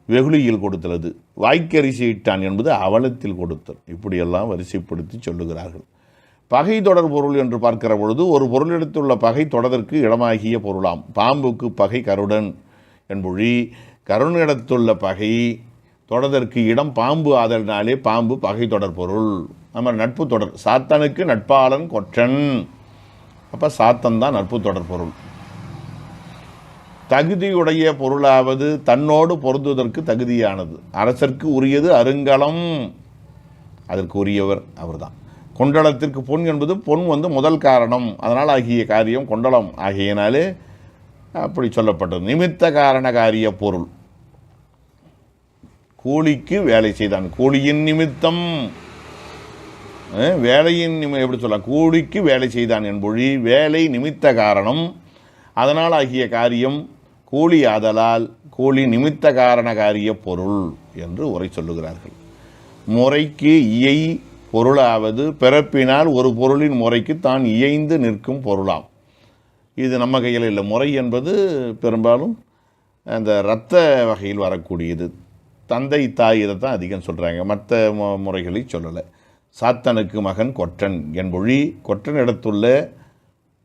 வெகுளியில் கொடுத்தது. வாய்க்கரிசி இட்டான் என்பது அவலத்தில் கொடுத்தல். இப்படியெல்லாம் வரிசைப்படுத்தி சொல்லுகிறார்கள். பகை தொடர் பொருள் என்று பார்க்கிற பொழுது ஒரு பொருளிடத்துள்ள பகை தொடர்தற்கு இடமாகிய பொருளாம். பாம்புக்கு பகை கருடன் என்பொழி கருணிடத்துள்ள பகை தொடர்தற்கு இடம் பாம்பு ஆதலினாலே பாம்பு பகை தொடர் பொருள். நம்ம நட்பு தொடர். சாத்தனுக்கு நட்பாளன் கொற்றன், அப்போ சாத்தன் தான் நட்பு தொடர் பொருள். தகுதியுடைய பொருளாவது தன்னோடு பொருந்துவதற்கு தகுதியானது. அரசருக்கு உரியது அருங்கலம், அதற்கு உரியவர் அவர்தான். கொண்டலத்திற்கு பொன் என்பது பொன் முதல் காரணம், அதனால் ஆகிய காரியம் கொண்டலம் ஆகியனாலே அப்படி சொல்லப்பட்டது. நிமித்த காரண காரிய பொருள். கூலிக்கு வேலை செய்தான், கூலியின் நிமித்தம், வேலையின் எப்படி சொல்லலாம், கூலிக்கு வேலை செய்தான் என்பொழி வேலை நிமித்த காரணம், அதனால் ஆகிய காரியம் கூலி ஆதலால் கூலி நிமித்த காரண காரிய பொருள் என்று உரை சொல்லுகிறார்கள். முறைக்கு இயை பொருளாவது பிறப்பினால் ஒரு பொருளின் முறைக்கு தான் இயைந்து நிற்கும் பொருளாம். இது நம்ம கையில் இல்லை. முறை என்பது பெரும்பாலும் அந்த இரத்த வகையில் வரக்கூடியது. தந்தை தாய் இதைத்தான் அதிகம் சொல்கிறாங்க, மற்ற முறைகளை சொல்லலை. சாத்தனுக்கு மகன் கொற்றன் என்பொழி கொற்றன் இடத்துள்ள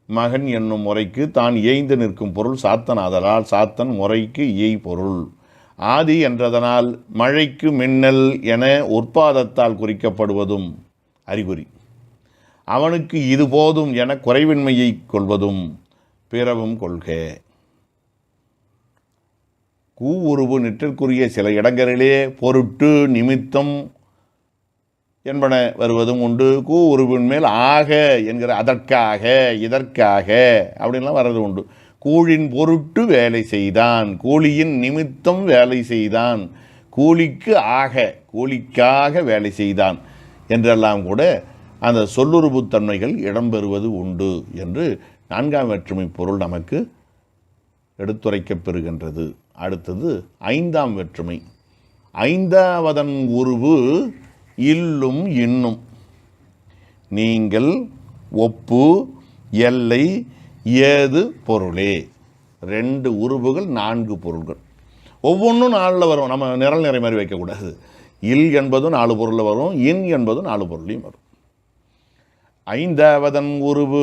மகன் என்னும் முறைக்கு தான் இயைந்து நிற்கும் பொருள் சாத்தன் ஆதலால் சாத்தன் முறைக்கு இயை பொருள். ஆதி என்றதனால் மழைக்கு மின்னல் என உற்பாதத்தால் குறிக்கப்படுவதும் அறிகுறி. அவனுக்கு இது போதும் என குறைவின்மையை கொள்வதும் பிறவும் கொள்க. கூ உருவு நிற்றிற்குரிய சில இடங்களிலே பொருட்டு நிமித்தம் என்பன வருவதும் உண்டு. கூ உருவின் மேல் ஆக என்கிற அதற்காக இதற்காக அப்படின்லாம் வர்றது உண்டு. கூழின் பொருட்டு வேலை செய்தான், கூலியின் நிமித்தம் வேலை செய்தான், கூலிக்கு ஆக கூலிக்காக வேலை செய்தான் என்றெல்லாம் கூட அந்த சொல்லுருபுத்தன்மைகள் இடம்பெறுவது உண்டு என்று 4ஆம் வேற்றுமை பொருள் நமக்கு எடுத்துரைக்கப் பெறுகின்றது. அடுத்தது 5ஆம் வேற்றுமை. ஐந்தாவதன் உருவு இல்லும் இன்னும், நீங்கள், ஒப்பு, எல்லை, ஏது பொருளே. 2 உருபுகள் 4 பொருள்கள். ஒவ்வொன்றும் 4 வரும். நம்ம நிரல் நிறை மாதிரி வைக்கக்கூடாது. இல் என்பதும் 4 பொருளில் வரும், இன் என்பதும் 4 பொருளையும் வரும். 5ஆவதன் உருபு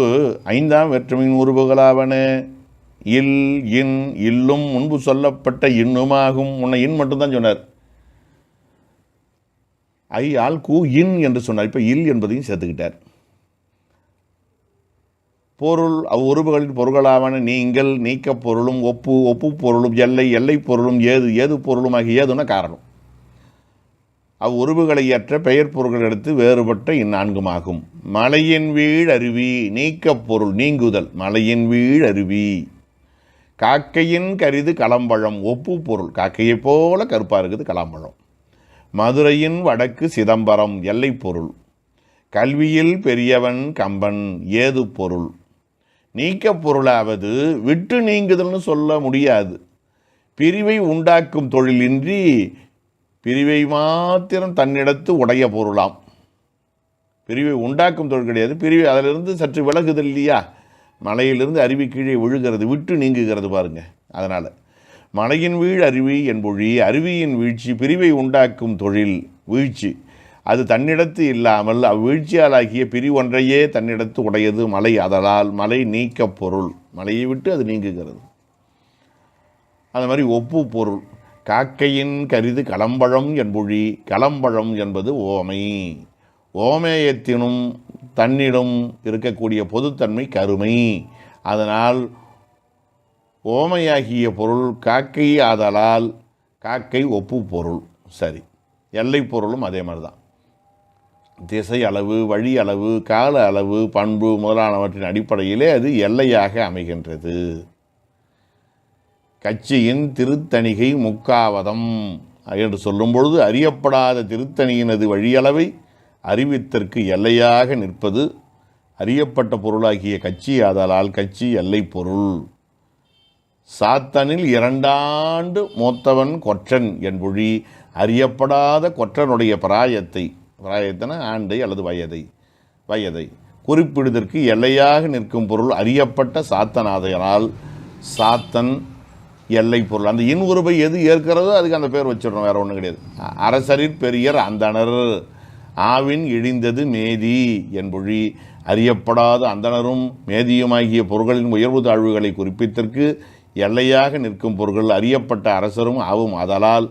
5ஆம் வேற்றுமையின் உருபுகளாவன இல், இன், இல்லும் முன்பு சொல்லப்பட்ட இன்னுமாகும். முன்ன இன் மட்டும்தான் சொன்னார். ஐ ஆல் கூ இன் என்று சொன்னார். இப்போ இல் என்பதையும் சேர்த்துக்கிட்டார். பொருள் உருபுகளின் பொருள்களாவன நீங்கள், நீக்க பொருளும், ஒப்பு, ஒப்பு பொருளும், எல்லை, எல்லை பொருளும், ஏது, ஏது பொருளும் ஆகிய ஏதுன்னா காரணம். உருவுகளை ஏற்ற பெயர் பொருள்கள் எடுத்து வேறுபட்ட இந்நான்குமாகும். மலையின் வீழ் அருவி நீக்க பொருள் நீங்குதல், மலையின் வீழ் அருவி. காக்கையின் கரிது களம்பழம் ஒப்பு பொருள், காக்கையை போல கருப்பாக இருக்குது களம்பழம். மதுரையின் வடக்கு சிதம்பரம் எல்லை பொருள். கல்வியில் பெரியவன் கம்பன் ஏது பொருள். நீக்க பொருளாவது விட்டு நீங்குதல்னு சொல்ல முடியாது. பிரிவை உண்டாக்கும் தொழிலின்றி பிரிவை மாத்திரம் தன்னிடத்து உடைய பொருளாம். பிரிவை உண்டாக்கும் தொழில் கிடையாது, பிரிவை அதிலிருந்து சற்று விலகுதல் இல்லையா. மலையிலிருந்து அருவி கீழே விழுகிறது, விட்டு நீங்குகிறது பாருங்க. அதனால் மலையின் வீழ் அருவி என்பொழி, அருவியின் வீழ்ச்சி பிரிவை உண்டாக்கும் தொழில் வீழ்ச்சி, அது தன்னிடத்து இல்லாமல் அவ்வீழ்ச்சியாலாகிய பிரிவொன்றையே தன்னிடத்து உடையது மலை. அதனால் மலை நீக்க பொருள், மலையை விட்டு அது நீங்குகிறது. அது மாதிரி ஒப்பு பொருள். காக்கையின் கரிது களம்பழம் என்பொழி, களம்பழம் என்பது ஓமை. ஓமேயத்தினும் தன்னிடம் இருக்கக்கூடிய பொதுத்தன்மை கருமை. அதனால் ஓமையாகிய பொருள் காக்கை ஆதலால் காக்கை ஒப்பு பொருள். சரி, எல்லை பொருளும் அதே மாதிரி தான். திசை அளவு, வழி அளவு, கால அளவு, பண்பு முதலானவற்றின் அடிப்படையிலே அது எல்லையாக அமைகின்றது. கட்சியின் திருத்தணிகை முக்காவதம் என்று சொல்லும் பொழுது அறியப்படாத திருத்தணியினது வழியளவை அறிவித்தற்கு எல்லையாக நிற்பது அறியப்பட்ட பொருளாகிய கட்சி ஆதலால் கட்சி எல்லை பொருள். சாத்தனில் 2 ஆண்டு மூத்தவன் கொற்றன் என்பொழி, அறியப்படாத கொற்றனுடைய பிராயத்தன ஆண்டை அல்லது வயதை குறிப்பிடுவதற்கு எல்லையாக நிற்கும் பொருள் அறியப்பட்ட சாத்தனாதையனால் சாத்தன் எல்லை பொருள். அந்த இன் உருபை எது ஏற்கிறதோ அதுக்கு அந்த பேர் வச்சிடணும், வேற ஒன்றும் கிடையாது. அரசரிற் பெரியர் அந்தணர் ஆவின் இழிந்தது மேதி என்பொழி, அறியப்படாத அந்தணரும் மேதியுமாகிய பொருள்களின் உயர்வு தாழ்வுகளை குறிப்பித்தற்கு எல்லையாக நிற்கும் பொருள்கள் அறியப்பட்ட அரசரும் ஆவும். அதலால்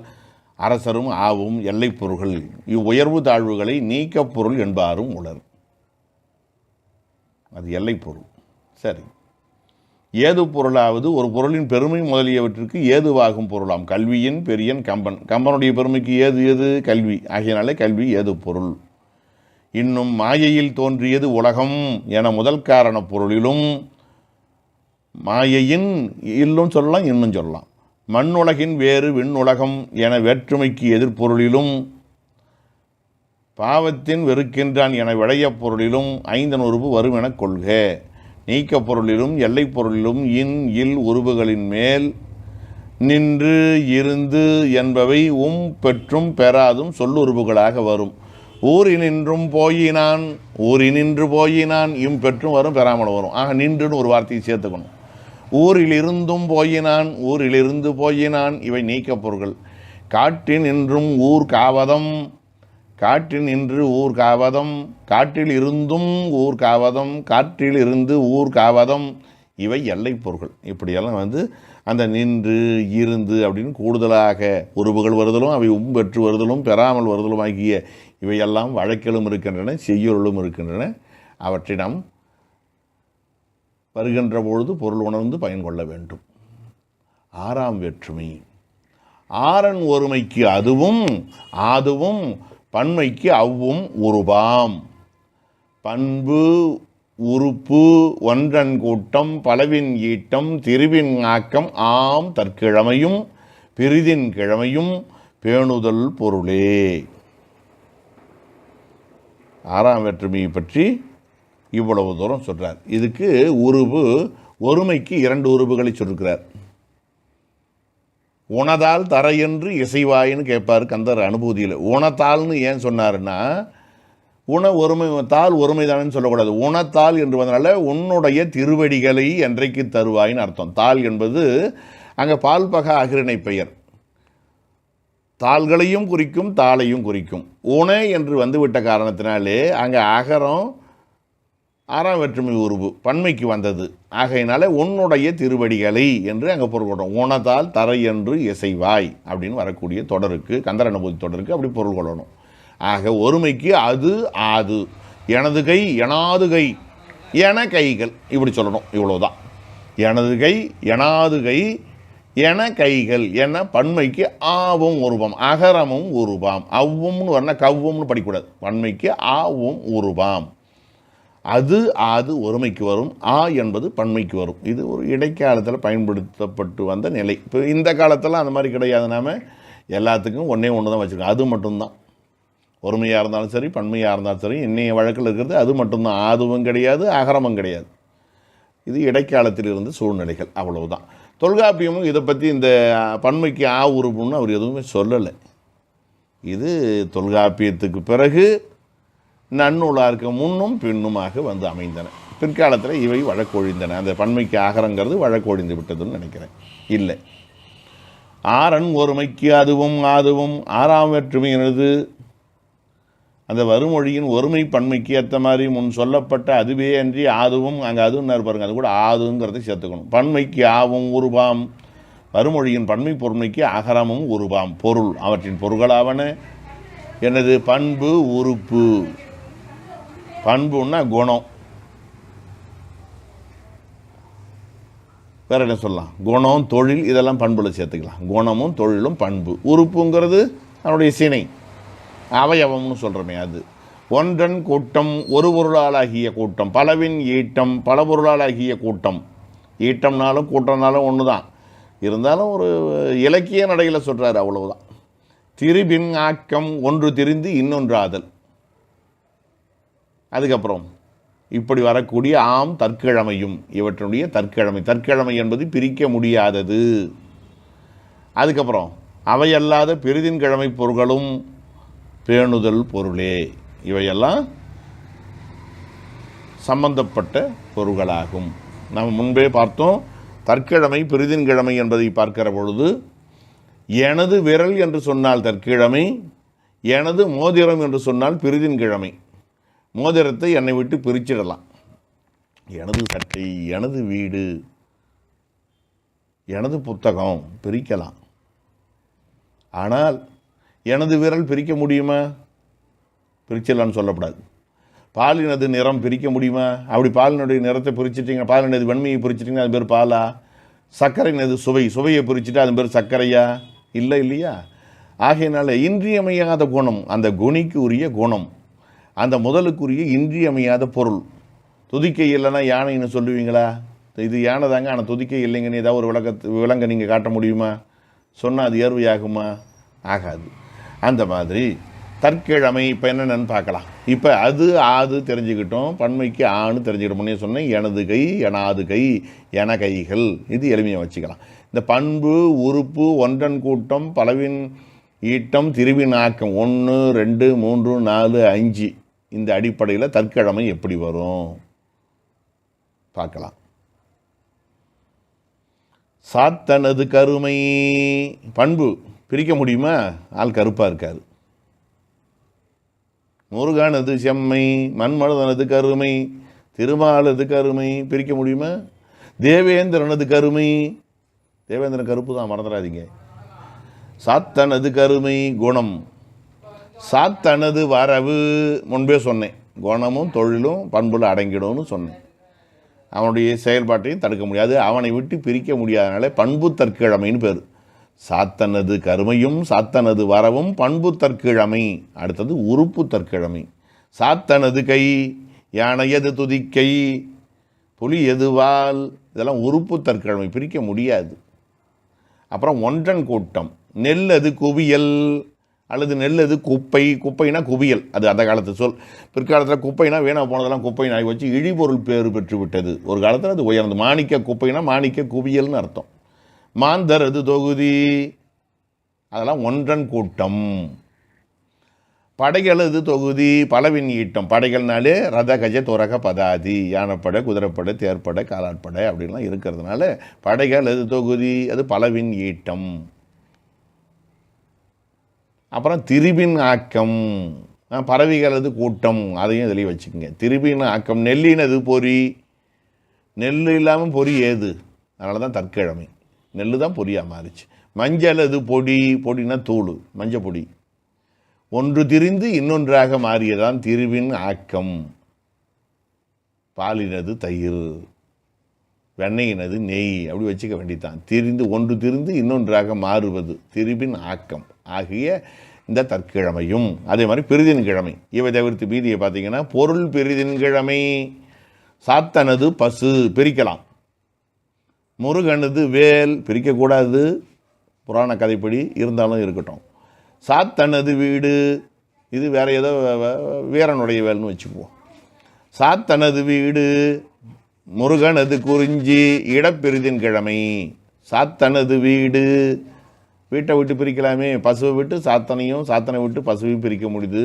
அரசரும் ஆவும் எல்லை பொருள்கள். இவ்வுயர்வு தாழ்வுகளை நீக்க பொருள் என்பாரும் உலர். அது எல்லை பொருள். சரி, ஏது பொருளாவது ஒரு பொருளின் பெருமை முதலியவற்றிற்கு ஏதுவாகும் பொருளாம். கல்வியின் பெரியன் கம்பன், கம்பனுடைய பெருமைக்கு ஏது கல்வி ஆகியனாலே கல்வி ஏது பொருள். இன்னும் மாயையில் தோன்றியது உலகம் என முதல் காரண பொருளிலும் மாயையின் இல்லும் சொல்லலாம் இன்னும் சொல்லலாம். மண்ணுலகின் வேறு விண்ணுலகம் என வேற்றுமைக்கு எதிர்பொருளிலும் பாவத்தின் வெறுக்கின்றான் என விளைய பொருளிலும் 5 உருபு வரும் என கொள்க. நீக்க பொருளிலும் எல்லை பொருளிலும் இன் இல் உருபுகளின் மேல் நின்று இருந்து என்பவை பெற்றும் பெறாதும் சொல்லுருபுகளாக வரும். ஊரினின்றும் போயினான், ஊரினின்று போயினான் பெற்றும் வரும், பெறாமல் வரும். ஆக நின்றுன்னு ஒரு வார்த்தையை சேர்த்துக்கணும். ஊரிலிருந்தும் போயினான், ஊரிலிருந்து போயினான் இவை நீக்க பொருள்கள். காட்டின் இன்றும் ஊர் காவதம், காற்றின் இன்று ஊர் காவதம், காற்றில் இருந்தும் ஊர் காவதம், காற்றில் இருந்து ஊர் காவதம் இவை எல்லை பொருள்கள். இப்படியெல்லாம் அந்த நின்று இருந்து அப்படின்னு கூடுதலாக உருவுகள் வருதலும் அவை பெற்று வருதலும் பெறாமல் வருதலும் ஆகிய இவையெல்லாம் வழக்கிலும் இருக்கின்றன, செய்யுளும் இருக்கின்றன. அவற்றை நாம் வருகின்ற பொழுது பொருள் உணர்ந்து பயன் கொள்ள வேண்டும். 6ஆம் வேற்றுமை. ஆரன் ஒருமைக்கு அதுவும் ஆதுவும் பன்மைக்கு அவ்வும் உருபாம். பண்பு உறுப்பு ஒன்றன் கூட்டம் பலவின் ஈட்டம் திருவின் ஆக்கம் ஆம் தற்கிழமையும் பிரிதின் கிழமையும் பேணுதல் பொருளே. 6ஆம் வேற்றுமையை பற்றி இவ்வளவு தூரம் சொல்கிறார். இதுக்கு உருவு ஒருமைக்கு 2 உருவுகளை சொல்லிருக்கிறார். உணதால் தரையென்று இசைவாயின்னு கேட்பார் கந்தர் அனுபூதியில். உணத்தால்னு ஏன் சொன்னாருன்னா, ஒருமை தாள் ஒருமை தானேன்னு சொல்லக்கூடாது. உணத்தால் என்று வந்தனால உன்னுடைய திருவடிகளை என்றைக்கு தருவாயின்னு அர்த்தம். தாள் என்பது அங்கே பால்பக அகிரணை பெயர். தாள்களையும் குறிக்கும், தாளையும் குறிக்கும். உண என்று வந்துவிட்ட காரணத்தினாலே அங்கே அகரம் ஆறாம் வேற்றுமை உருவு பன்மைக்கு வந்தது. ஆகையினால உன்னுடைய திருவடிகளை என்று அங்கே பொருள் கொள்ளணும். உணதால் தரை என்று இசைவாய் அப்படின்னு வரக்கூடிய தொடருக்கு, கந்தர் அனுபூதி தொடருக்கு அப்படி பொருள் கொள்ளணும். ஆக ஒருமைக்கு அது ஆது, எனது கை எனாது கை, என கைகள் இப்படி சொல்லணும். இவ்வளோதான். எனது கை எனாது கை என கைகள் என பன்மைக்கு ஆவும் உருவம், அகரமும் உருவாம். அவ்வும்னு வரனா கவ்வும்னு படிக்கூடாது. பன்மைக்கு ஆவும் உருவாம். அது ஆது ஒருமைக்கு வரும், ஆ என்பது பன்மைக்கு வரும். இது ஒரு இடைக்காலத்தில் பயன்படுத்தப்பட்டு வந்த நிலை. இப்போ இந்த காலத்தில் அந்த மாதிரி கிடையாது. நாம் எல்லாத்துக்கும் ஒன்றே ஒன்று தான் வச்சுருக்கோம். அது மட்டும்தான். ஒருமையாக இருந்தாலும் சரி, பன்மையாக இருந்தாலும் சரி, இன்னைய வழக்கில் இருக்கிறது அது மட்டும்தான். ஆதுவும் கிடையாது, அகரமும் கிடையாது. இது இடைக்காலத்தில் இருந்த சூழ்நிலைகள், அவ்வளவுதான். தொல்காப்பியமும் இதை பற்றி இந்த பன்மைக்கு ஆ உருவுன்னு அவர் எதுவுமே சொல்லலை. இது தொல்காப்பியத்துக்கு பிறகு நன்னூலாருக்கு முன்னும் பின்னுமாக வந்து அமைந்தன. பிற்காலத்தில் இவை வழக்கொழிந்தன. அந்த பன்மைக்கு ஆகரங்கிறது வழக்கொழிந்து விட்டதுன்னு நினைக்கிறேன். இல்லை, ஆறன் ஒருமைக்கு அதுவும் ஆதுவும் ஆறாம் வேற்றுமையினது. அந்த வருமொழியின் ஒருமை பன்மைக்கு ஏற்ற மாதிரி முன் சொல்லப்பட்ட அதுவே அன்றி ஆதுவும் அங்கே அதுவும் பாருங்க, அது கூட ஆதுங்கிறதை சேர்த்துக்கணும். பன்மைக்கு ஆவும் உருவாம். வருமொழியின் பன்மை பொருமைக்கு அகரமும் உருவாம். பொருள் அவற்றின் பொருள்களாவன எனது பண்பு உறுப்பு. பண்புன்னா குணம். வேற என்ன சொல்லலாம்? குணம், தொழில், இதெல்லாம் பண்புல சேர்த்துக்கலாம். குணமும் தொழிலும் பண்பு. உறுப்புங்கிறது அவனுடைய சினை, அவயவம்னு சொல்கிறோமே அது. ஒன்றன் கூட்டம் ஒரு பொருளாலாகிய கூட்டம், பலவின் ஈட்டம் பல பொருளாலாகிய கூட்டம். ஈட்டம்னாலும் கூட்டம்னாலும் ஒன்று தான், இருந்தாலும் ஒரு இலக்கிய நடையில் சொல்கிறாரு, அவ்வளவுதான். திரிபின் ஆக்கம் ஒன்று திரிந்து இன்னொன்று ஆதல். அதுக்கப்புறம் இப்படி வரக்கூடிய ஆம் தற்கிழமையும் இவற்றுடைய தற்கிழமை. தற்கிழமை என்பது பிரிக்க முடியாதது. அதுக்கப்புறம் அவையல்லாத பெரிதின் கிழமை பொருள்களும் பேணுதல் பொருளே. இவையெல்லாம் சம்பந்தப்பட்ட பொருள்களாகும். நாம் முன்பே பார்த்தோம். தற்கிழமை பெரிதின் கிழமை என்பதை பார்க்கிற பொழுது, எனது விரல் என்று சொன்னால் தற்கிழமை, எனது மோதிரம் என்று சொன்னால் பெரிதின் கிழமை. மோதிரத்தை என்னை விட்டு பிரிச்சிடலாம். எனது சட்டை, எனது வீடு, எனது புத்தகம் பிரிக்கலாம். ஆனால் எனது விரல் பிரிக்க முடியுமா? பிரிச்சிடலான்னு சொல்லக்கூடாது. பாலினது நிறம் பிரிக்க முடியுமா? அப்படி பாலினுடைய நிறத்தை பிரிச்சுட்டிங்க, பாலினது வெண்மையை பிரிச்சுட்டிங்கன்னா அது பேர் பாலா? சர்க்கரைனது சுவையை பிரிச்சுட்டு அது பேர் சர்க்கரையா? இல்லை, இல்லையா? ஆகையினால இன்றியமையாத குணம், அந்த குணிக்கு உரிய குணம், அந்த முதலுக்குரிய இன்றியமையாத பொருள். துதிக்கை இல்லைன்னா யானைன்னு சொல்லுவீங்களா? இது யானை தாங்க, ஆனால் துதிக்கை இல்லைங்கன்னு ஏதாவது ஒரு விலங்கை நீங்கள் காட்ட முடியுமா? சொன்னால் அது ஏர்வையாகுமா? ஆகாது. அந்த மாதிரி தற்கிழமை இப்போ என்னென்னு பார்க்கலாம். இப்போ அது ஆது தெரிஞ்சுக்கிட்டோம், பன்மைக்கு ஆன்னு தெரிஞ்சுக்கிட்டோம். முன்னே சொன்னேன், எனது கை எனாது கை என கைகள். இது எளிமையாக வச்சுக்கலாம். இந்த பண்பு உறுப்பு ஒன்றன் கூட்டம் பலவின் ஈட்டம் திருவின் ஆக்கம் 1 2 3 4 5 இந்த அடிப்படையில் தற்கிழமை எப்படி வரும் பார்க்கலாம். சாத்தனது கருமை. பண்பு பிரிக்க முடியுமா? ஆள் கருப்பாக இருக்காது. முருகனது செம்மை, மண்மனதனது கருமை, திருமாலது கருமை பிரிக்க முடியுமா? தேவேந்திரனது கருமை, தேவேந்திரன் கருப்பு தான், மறந்துடாதீங்க. சாத்தனது கருமை குணம். சாத்தனது வரவு முன்பே சொன்னேன், குணமும் தொழிலும் பண்புல அடங்கிடும்னு சொன்னேன். அவனுடைய செயல்பாட்டையும் தடுக்க முடியாது, அவனை விட்டு பிரிக்க முடியாதனால பண்பு தற்கிழமைன்னு பேர். சாத்தனது கருமையும் சாத்தனது வரவும் பண்பு தற்கிழமை. அடுத்தது உறுப்பு தற்கிழமை. சாத்தனது கை, யானையது துதிக்கை, புலி எது வால், இதெல்லாம் உறுப்பு தற்கிழமை, பிரிக்க முடியாது. அப்புறம் ஒன்றன் கூட்டம். நெல்லது குவியல் அல்லது நெல்லது குப்பை. குப்பைனா குவியல், அது அந்த காலத்து சொல். பிற்காலத்தில் குப்பைனா வீணாக போனதெல்லாம் குப்பை நாய் வச்சு இழிபொருள் பேர் பெற்று விட்டது. ஒரு காலத்தில் அது உயர்ந்து மாணிக்க குப்பைனா மாணிக்க குவியல்னு அர்த்தம். மாந்தரது தொகுதி, அதெல்லாம் ஒன்றன் கூட்டம். படைகளது தொகுதி பலவின் ஈட்டம். படைகள்னாலே ரத கஜ துரக பதாதி, யானைப்படை, குதிரைப்படை, தேர்ப்படை, காலாட்படை அப்படின்லாம் இருக்கிறதுனால படைகளது தொகுதி அது பலவின் ஈட்டம். அப்புறம் திரிபின் ஆக்கம், பறவைகளது கூட்டம், அதையும் இதில் வச்சுக்கோங்க. திரிபின் ஆக்கம், நெல்லினது பொறி. நெல் இல்லாமல் பொறி ஏது? அதனால தான் தற்கிழமை. நெல் தான் பொரியாக மாறிச்சு. மஞ்சளது பொடி. பொடினா தூள், மஞ்சள் பொடி. ஒன்று திரிந்து இன்னொன்றாக மாறியதான் திரிவின் ஆக்கம். பாலினது தயிர், வெண்ணெயினது நெய், அப்படி வச்சுக்க வேண்டியதான். ஒன்று திரிந்து இன்னொன்றாக மாறுவது திரிவின் ஆக்கம் ஆகிய இந்த தற்கிழமையும். அதே மாதிரி பெரிதின் கிழமை. இவை தவிர்த்து மீதியை பார்த்தீங்கன்னா பொருள் பெரிதின் கிழமை. சாத்தனது பசு, பிரிக்கலாம். முருகனது வேல், பிரிக்கக்கூடாது புராண கதைப்படி, இருந்தாலும் இருக்கட்டும். சாத்தனது வீடு, இது வேறு ஏதோ வீரனுடைய வேல்னு வச்சுக்குவோம். சாத்தனது வீடு. முருகனது குறிஞ்சி, இடப்பெரிதின் கிழமை. சாத்தனது வீடு, வீட்டை விட்டு பிரிக்கலாமே. பசுவை விட்டு சாத்தனையும், சாத்தனை விட்டு பசுவையும் பிரிக்க முடியுது.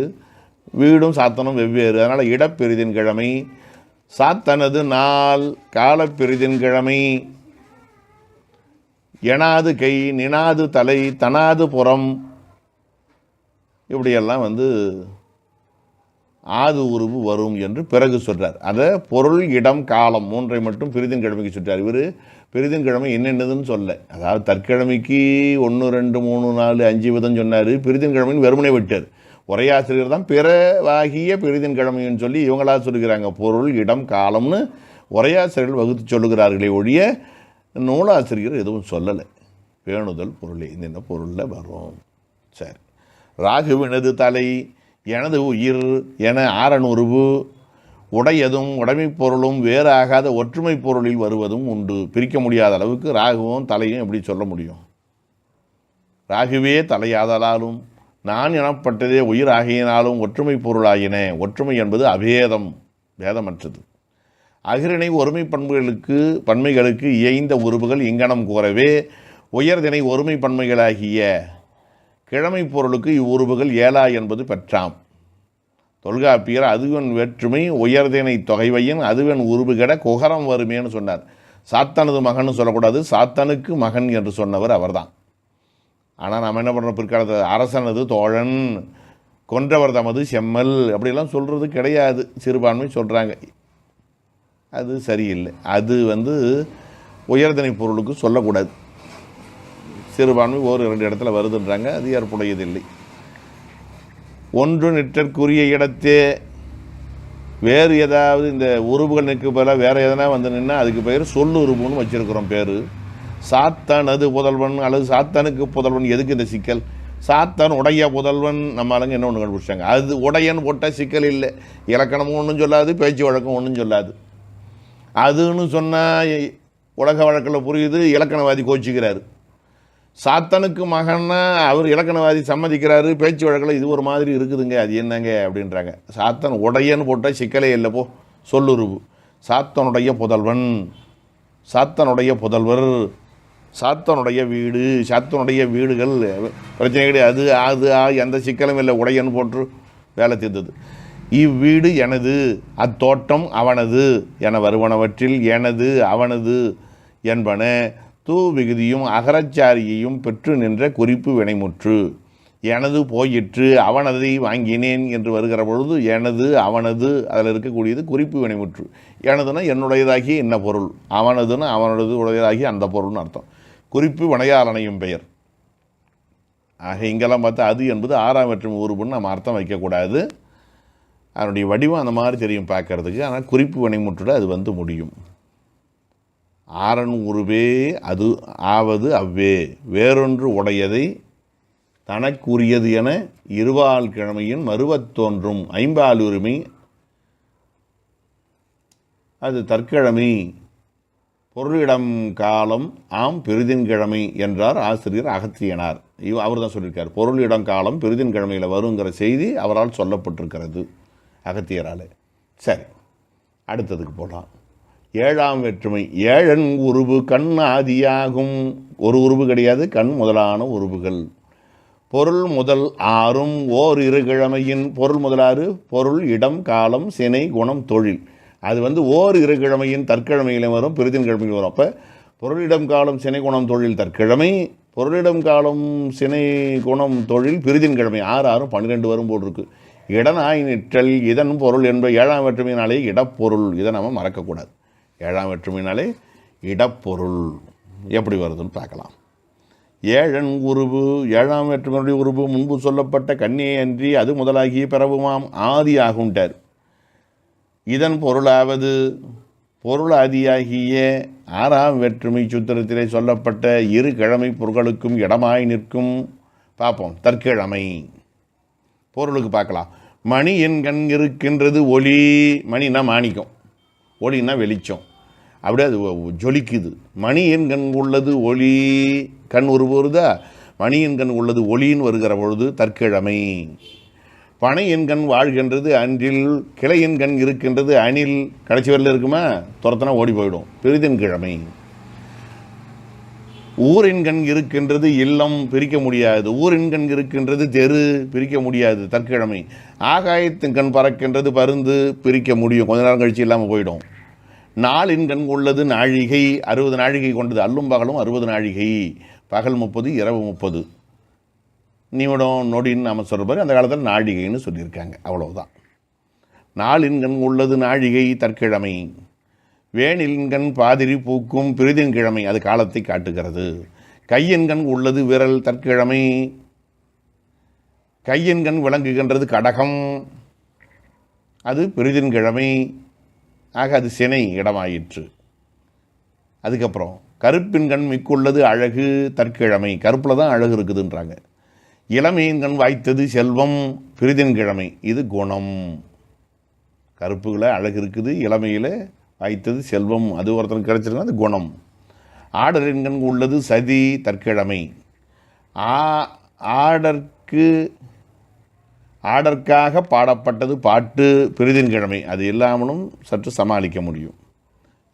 வீடும் சாத்தனும் வெவ்வேறு, அதனால் இடப்பெரிதின் கிழமை. சாத்தனது நாள், காலப்பெரிதின் கிழமை. எனாது கை, நினாது தலை, தனாது புறம், இப்படியெல்லாம் ஆது உருவு வரும் என்று பிறகு சொல்கிறார். அதை பொருள், இடம், காலம் மூன்றை மட்டும் பெரிதின் கிழமைக்கு சொல்கிறார். இவர் பெரிதின் கிழமை என்னென்னதுன்னு சொல்ல. அதாவது தற்கிழமைக்கு 1 2 3 4 5 விதம் சொன்னார். பெரிதின் கிழமைன்னு வெறுமனே விட்டார். உரையாசிரியர் தான் பிறவாகிய பெரிதின் கிழமைன்னு சொல்லி இவங்களா சொல்லுகிறாங்க. பொருள், இடம், காலம்னு உரையாசிரியர்கள் வகுத்து சொல்லுகிறார்களே ஒழிய நூலாசிரியர் எதுவும் சொல்லலை. பேணுதல் பொருளே இந்த பொருளில் வரும். சரி. ராகுவினது தலை, எனது உயிர் என ஆரணுருவு. உடையதும் உடைமை பொருளும் வேறாகாத ஒற்றுமை பொருளில் வருவதும் உண்டு. பிரிக்க முடியாத அளவுக்கு ராகுவும் தலையும் எப்படி சொல்ல முடியும்? ராகுவே தலையாதலாலும் நான் எனப்பட்டதே உயிர் ஆகியினாலும் ஒற்றுமை பொருளாயின. ஒற்றுமை என்பது அபேதம், பேதமற்றது. அகிரிணை ஒருமை பன்மைகளுக்கு இயைந்த உருவுகள் இங்கனம் கூறவே உயர்திணை ஒருமை பன்மைகளாகிய கிழமை பொருளுக்கு இவ்வுருவுகள் ஏலா என்பது பெற்றாம். தொல்காப்பியர் அதுவன் வேற்றுமை உயர்திணை தொகைவையின் அதுவன் உருவுகட குகரம் வருமேன்னு சொன்னார். சாத்தனது மகன் சொல்லக்கூடாது, சாத்தனுக்கு மகன் என்று சொன்னவர் அவர்தான். ஆனால் நம்ம என்ன பண்ணுறோம், பிற்காலத்தில் அரசனது தோழன், கொன்றவர் தமது செம்மல் அப்படிலாம் சொல்கிறது கிடையாது. சிறுபான்மை சொல்கிறாங்க, அது சரியில்லை. அது உயர்திணை பொருளுக்கு சொல்லக்கூடாது. சிறுபான்மை 1-2 இடத்துல வருதுன்றாங்க, அது ஏற்புடையதில்லை. ஒன்று நிற்றற்குரிய இடத்தே வேறு ஏதாவது இந்த உருவுகள் நிற்க போல வேறு எதனா நின்னா அதுக்கு பேர் சொல்லு உருவுன்னு வச்சுருக்கிறோம் பேர். சாத்தனது புதல்வன் அல்லது சாத்தனுக்கு புதல்வன். எதுக்கு இந்த சிக்கல்? சாத்தன் உடைய புதல்வன், நம்ம ஆளுங்க என்ன ஒன்று கண்டுபிடிச்சாங்க. அது உடையன்னு போட்டால் சிக்கல் இல்லை. இலக்கணமும் ஒன்றும் சொல்லாது, பேச்சு வழக்கம் ஒன்றும் சொல்லாது. அதுன்னு சொன்னால் உலக வழக்கில் புரியுது, இலக்கணவாதி கோச்சிக்கிறாரு. சாத்தனுக்கு மகன்னா அவர் இலக்கணவாதி சம்மதிக்கிறாரு, பேச்சு வழக்கில் இது ஒரு மாதிரி இருக்குதுங்க, அது என்னங்க அப்படின்றாங்க. சாத்தன் உடையன்னு போட்டால் சிக்கலே இல்லைப்போ, சொல்லுருவு. சாத்தனுடைய புதல்வன், சாத்தனுடைய புதல்வர், சாத்தனுடைய வீடு, சாத்தனுடைய வீடுகள், பிரச்சனை கிடையாது. அது எந்த சிக்கலும் இல்லை, உடையன்னு போட்டு வேலை தீர்ந்தது. இவ்வீடு எனது, அத்தோட்டம் அவனது என வருவனவற்றில் எனது அவனது என்பன தூ விகுதியும் அகரச்சாரியையும் பெற்று நின்ற குறிப்பு வினைமுற்று. எனது போயிற்று, அவனதை வாங்கினேன் என்று வருகிற பொழுது எனது அவனது அதில் இருக்கக்கூடியது குறிப்பு வினைமுற்று. எனதுன்னா என்னுடையதாகிய என்ன பொருள், அவனதுன்னா அவனது உடையதாகிய அந்த பொருள்னு அர்த்தம். குறிப்பு வினையாளனையும் பெயர். ஆக இங்கெல்லாம் பார்த்தா அது என்பது 6ஆம் வேற்றுமை உருவுன்னு நம்ம அர்த்தம் வைக்கக்கூடாது. அதனுடைய வடிவம் அந்த மாதிரி தெரியும் பார்க்கறதுக்கு. ஆனால் குறிப்பு வினைமுற்றுல அது முடியும். ஆரன் உருவே அது ஆவது அவ்வே, வேறொன்று உடையதை தனக்குரியது என இருபால் கிழமையின் மறுவத் தோன்றும் ஐம்பால் உரிமை அது தற்கிழமை. பொருளிடம் காலம் ஆம் பெரிதின் கிழமை என்றார் ஆசிரியர் அகத்தியனார். அவர் தான் சொல்லியிருக்கார். பொருளிடம் காலம் பெரிதின் கிழமையில் வருங்கிற செய்தி அவரால் சொல்லப்பட்டிருக்கிறது, அகத்தியரால். சரி, அடுத்ததுக்கு போகலாம். 7ஆம் வேற்றுமை. உருவு கண் ஆதியாகும். ஒரு உருவு கிடையாது, கண் முதலான உருவுகள். பொருள் முதல் ஆறும் ஓர் இரு கிழமையின் பொருள் முதலாறு பொருள் இடம் காலம் சினை குணம் தொழில். அது ஓர் இரு கிழமையின் தற்கிழமையிலும் வரும், பிரிதின் கிழமையிலும் வரும். அப்போ பொருளிடம் காலம் சினை குணம் தொழில் தற்கிழமை, பொருளிடம் காலம் சினை குணம் தொழில் பிரிதின் கிழமை. 6 6 12 வரும் போல் இருக்கு. இடனாய் நிற்றல் இதன் பொருள் என்ப 7ஆம் வேற்றுமையினாலே இடப்பொருள். இதை நம்ம மறக்கக்கூடாது. 7ஆம் வேற்றுமையினாலே இடப்பொருள் எப்படி வருதுன்னு பார்க்கலாம். ஏழன் உருவு 7ஆம் வேற்றுமையுடைய உருவு முன்பு சொல்லப்பட்ட கண்ணியை அன்றி அது முதலாகிய பிறவுமாம் ஆதி ஆகுண்டார். இதன் பொருளாவது பொருள் ஆதியாகிய 6ஆம் வேற்றுமை சூத்திரத்திலே சொல்லப்பட்ட இரு கிழமை பொருட்களுக்கும் இடமாய் நிற்கும். பார்ப்போம். தற்கிழமை பொருளுக்கு பார்க்கலாம். மணி என் கண் இருக்கின்றது ஒளி. மணின்னா மாணிக்கம், ஒளின்னா வெளிச்சம், அப்படியே அது ஜொலிக்குது. மணி என் கண் உள்ளது ஒளி. கண் வருதா, மணி என் கண் உள்ளது ஒளின்னு வருகிற பொழுது தற்கிழமை. பனை என் கண் வாழ்கின்றது அன்றில், கிளை என் கண் இருக்கின்றது அணில். கடைசி வரல இருக்குமா, துரத்தனா ஓடி போயிடும், பெரிதின் கிழமை. ஊரின் கண் இருக்கின்றது இல்லம், பிரிக்க முடியாது. ஊரின் கண் இருக்கின்றது தெரு, பிரிக்க முடியாது, தற்கிழமை. ஆகாயத்தின் கண் பறக்கின்றது பருந்து, பிரிக்க முடியும், கொஞ்ச நேரம் கழிச்சு இல்லாமல் போயிடும். நாளின் கண் உள்ளது நாழிகை, 60 நாழிகை கொண்டது. அல்லும் பகலும் 60 நாழிகை, பகல் 30 இரவு 30. நிமிடம் நொடின்னு நம்ம சொல்கிற மாதிரி அந்த காலத்தில் நாழிகைன்னு சொல்லியிருக்காங்க, அவ்வளவுதான். நாளின் கண் உள்ளது நாழிகை தற்கிழமை. வேனின் கண் பாதிரி பூக்கும் பிரிதின் கிழமை, அது காலத்தை காட்டுகிறது. கையின் கண் உள்ளது விரல் தற்கிழமை. கையின் கண் விளங்குகின்றது கடகம், அது பிரிதின் கிழமை. ஆக அது சினை இடமாயிற்று. அதுக்கப்புறம் கருப்பின் கண் மிக்குள்ளது அழகு தற்கிழமை. கருப்பில் தான் அழகு இருக்குதுன்றாங்க. இளமையின் கண் வாய்த்தது செல்வம் பிரிதின் கிழமை, இது குணம். கருப்புகளை அழகு இருக்குது, இளமையில் வாய்த்தது செல்வம், அது ஒருத்தனுக்கு கிடைச்சிருக்குன்னா அது குணம். ஆடரின் கண் உள்ளது சதி தற்கிழமை. ஆடற்காக பாடப்பட்டது பாட்டு பிரிதின் கிழமை, அது இல்லாமலும் சற்று சமாளிக்க முடியும்.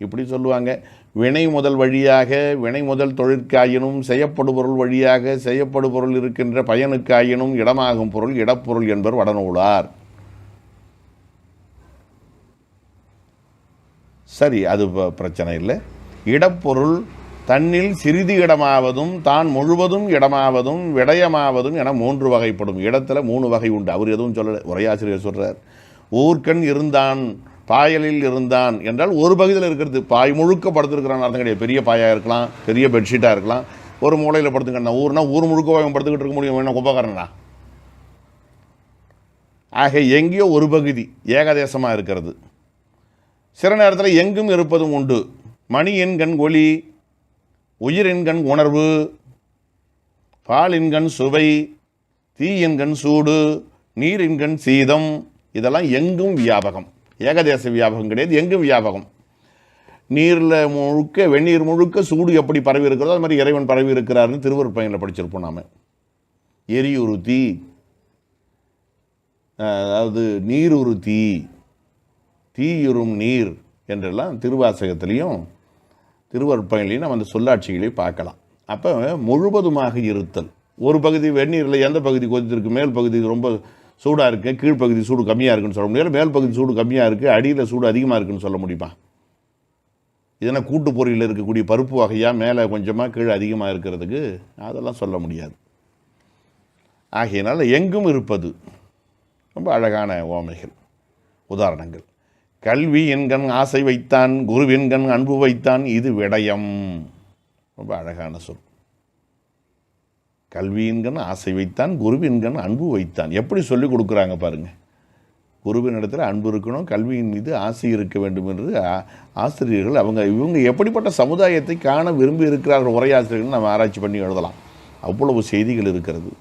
இப்படி சொல்லுவாங்க. வினை முதல் வழியாக வினை முதல் தொழிற்காயினும் செய்யப்படு பொருள் வழியாக செய்யப்படு பொருள் இருக்கின்ற பயனுக்காயினும் இடமாகும் பொருள் இடப்பொருள் என்பர் வடநூலார். சரி, அது பிரச்சனை இல்லை. இடப்பொருள் தன்னில் சிறிது இடமாவதும் தான் முழுவதும் இடமாவதும் விடயமாவதும் என 3 வகைப்படும். இடத்துல 3 வகை உண்டு. அவர் எதுவும் சொல்லலை, உரையாசிரியர் சொல்கிறார். ஊர்க்கண் இருந்தான், பாயலில் இருந்தான் என்றால் ஒரு பகுதியில் இருக்கிறது. பாய் முழுக்க படுத்துருக்கிறான் அர்த்தம் கிடையாது. பெரிய பாயாக இருக்கலாம், பெரிய பெட்ஷீட்டாக இருக்கலாம், ஒரு மூலையில் படுத்துக்கணும். ஊர்னா ஊர் முழுக்க படுத்துக்கிட்டு இருக்க முடியும், வேணும் குப்பக்காரனா. ஆக எங்கேயோ ஒரு பகுதி ஏகதேசமாக இருக்கிறது. சில நேரத்தில் எங்கும் இருப்பதும் உண்டு. மணியின் கண் ஒளி, உயிரின் கண் உணர்வு, பாலின் கண் சுவை, தீயின் கண் சூடு, நீரின் கண் சீதம், இதெல்லாம் எங்கும் வியாபகம். ஏகதேச வியாபகம் கிடையாது, எங்கும் வியாபகம். நீரில் முழுக்க, வெந்நீர் முழுக்க சூடு எப்படி பரவி இருக்கிறதோ அது மாதிரி இறைவன் பரவி இருக்கிறாருன்னு திருவருட்பயனில் படிச்சிருப்போம் நாம். எரியுறு தீ, அதாவது நீருறு தீ, தீயுறும் நீர் என்றெல்லாம் திருவாசகத்திலையும் திருவருட்பயனிலையும் நம்ம அந்த சொல்லாட்சிகளையும் பார்க்கலாம். அப்போ முழுவதுமாக இருத்தல். ஒரு பகுதி வெந்நீரில் எந்த பகுதி கொதித்திருக்கு, மேல் பகுதி ரொம்ப சூடாக இருக்குது, கீழ்ப்பகுதி சூடு கம்மியாக இருக்குன்னு சொல்ல முடியாது. மேல் பகுதி சூடு கம்மியாக இருக்குது, அடியில் சூடு அதிகமாக இருக்குதுன்னு சொல்ல முடியுமா? இதனால் கூட்டு பொறியில் இருக்கக்கூடிய பருப்பு வகையாக மேலே கொஞ்சமாக கீழே அதிகமாக இருக்கிறதுக்கு அதெல்லாம் சொல்ல முடியாது. ஆகையினால் எங்கும் இருப்பது ரொம்ப அழகான ஓமைகள், உதாரணங்கள். கல்வி என்கண் ஆசை வைத்தான், குருவென்கண் அன்பு வைத்தான், இது விடயம். ரொம்ப அழகான சொல். கல்வியின்கண் ஆசை வைத்தான், குருவின்கண் அன்பு வைத்தான். எப்படி சொல்லிக் கொடுக்குறாங்க பாருங்கள். குருவின் இடத்துல அன்பு இருக்கணும், கல்வியின் மீது ஆசை இருக்க வேண்டும் என்று ஆசிரியர்கள் இவங்க எப்படிப்பட்ட சமுதாயத்தை காண விரும்பி இருக்கிறார்கள் உரையாசிரியர்கள் நம்ம ஆராய்ச்சி பண்ணி எழுதலாம். அவ்வளவு செய்திகள் இருக்கிறது.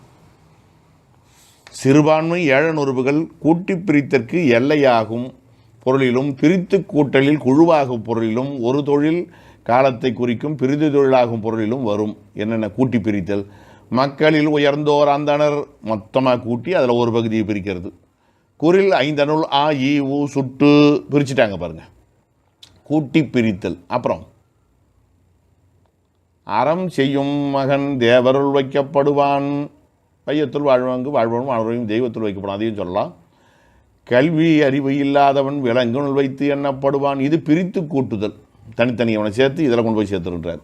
சிறுபான்மை ஏழனுறுப்புகள் கூட்டி பிரித்தற்கு எல்லையாகும் பொருளிலும், பிரித்து கூட்டலில் குழுவாகும் பொருளிலும், ஒரு தொழில் காலத்தை குறிக்கும் பிரிது தொழிலாகும் பொருளிலும் வரும். என்னென்ன கூட்டி பிரித்தல்? மக்களில் உயர்ந்தோர் அந்தனர் மொத்தமாக கூட்டி அதில் ஒரு பகுதியை பிரிக்கிறது. குரில் 5 அனுள் ஆ ஈ ஊ சுட்டு பிரிச்சுட்டாங்க பாருங்க, கூட்டி பிரித்தல். அப்புறம் அறம் செய்யும் மகன் தேவருள் வைக்கப்படுவான், வையத்துள் வாழ்வாங்கு வாழ்வனும் வாழ்வையும் தெய்வத்துள் வைக்கப்படும், அதையும் சொல்லலாம். கல்வி அறிவு இல்லாதவன் விலங்குகள் வைத்து எண்ணப்படுவான். இது பிரித்து கூட்டுதல், தனித்தனி அவனை சேர்த்து இதில் கொண்டு போய் சேர்த்துருன்றார்.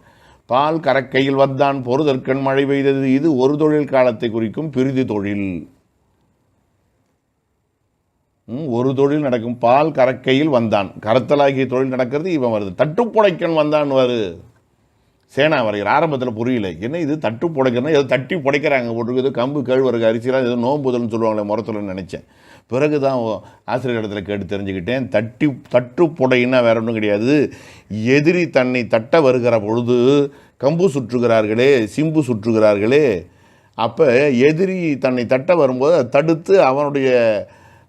பால் கரக்கையில் வந்தான் பொறுதற்கண் மழை பெய்தது. இது ஒரு தொழில் காலத்தை குறிக்கும் பிரிதி தொழில். ஒரு தொழில் நடக்கும். பால் கரக்கையில் வந்தான், கரத்தலாகிய தொழில் நடக்கிறது, இவன் வருது. தட்டுப்புடைக்கன் வந்தான் வரு சேனா வரைகிற ஆரம்பத்தில் புரியல, என்ன இது தட்டு புடைக்கிறனா ஏதோ தட்டி புடைக்கிறாங்க போட்டு, ஏதோ கம்பு கேழ்வரகு அரிசிலாம் ஏதோ நோம்புதல்னு சொல்லுவாங்களே முறத்துலன்னு நினச்சேன். பிறகு தான் ஆசிரியர் இடத்துல கேட்டு தெரிஞ்சுக்கிட்டேன். தட்டு புடைன்னா வேற ஒன்றும் கிடையாது. எதிரி தன்னை தட்ட வருகிற பொழுது கம்பு சுற்றுகிறார்களே, சிம்பு சுற்றுகிறார்களே, அப்போ எதிரி தன்னை தட்ட வரும்போது அதை தடுத்து அவனுடைய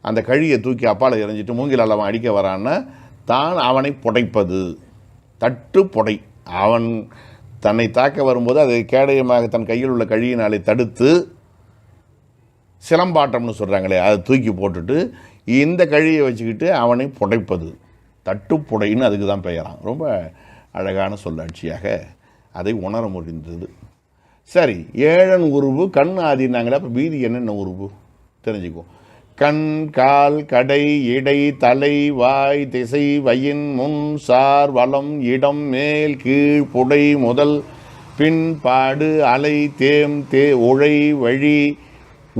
அந்த கழியை தூக்கி அப்பால் எறிஞ்சிட்டு மூங்கிலால் அவன் அடிக்க வரான்னா தான் அவனை புடைப்பது. தட்டு புடை. அவன் தன்னை தாக்க வரும்போது அதை கேடயமாக தன் கையில் உள்ள கழியினாலே தடுத்து, சிலம்பாட்டம்னு சொல்கிறாங்களே, அதை தூக்கி போட்டுட்டு இந்த கழியை வச்சுக்கிட்டு அவனை புடைப்பது. தட்டுப்புடைன்னு அதுக்கு தான் பெயரான். ரொம்ப அழகான சொல்லாட்சியாக அதை உணர முடிந்தது. சரி, ஏழன் உருவு கண் ஆதினாங்களே, அப்போ மீதி என்னென்ன உருவு தெரிஞ்சுக்கோ. கண், கால், கடை, இடை, தலை, வாய், திசை, வயின், முன், சார், வலம், இடம், மேல், கீழ், புடை, முதல், பின், பாடு, அலை, தேம், உழை, வழி,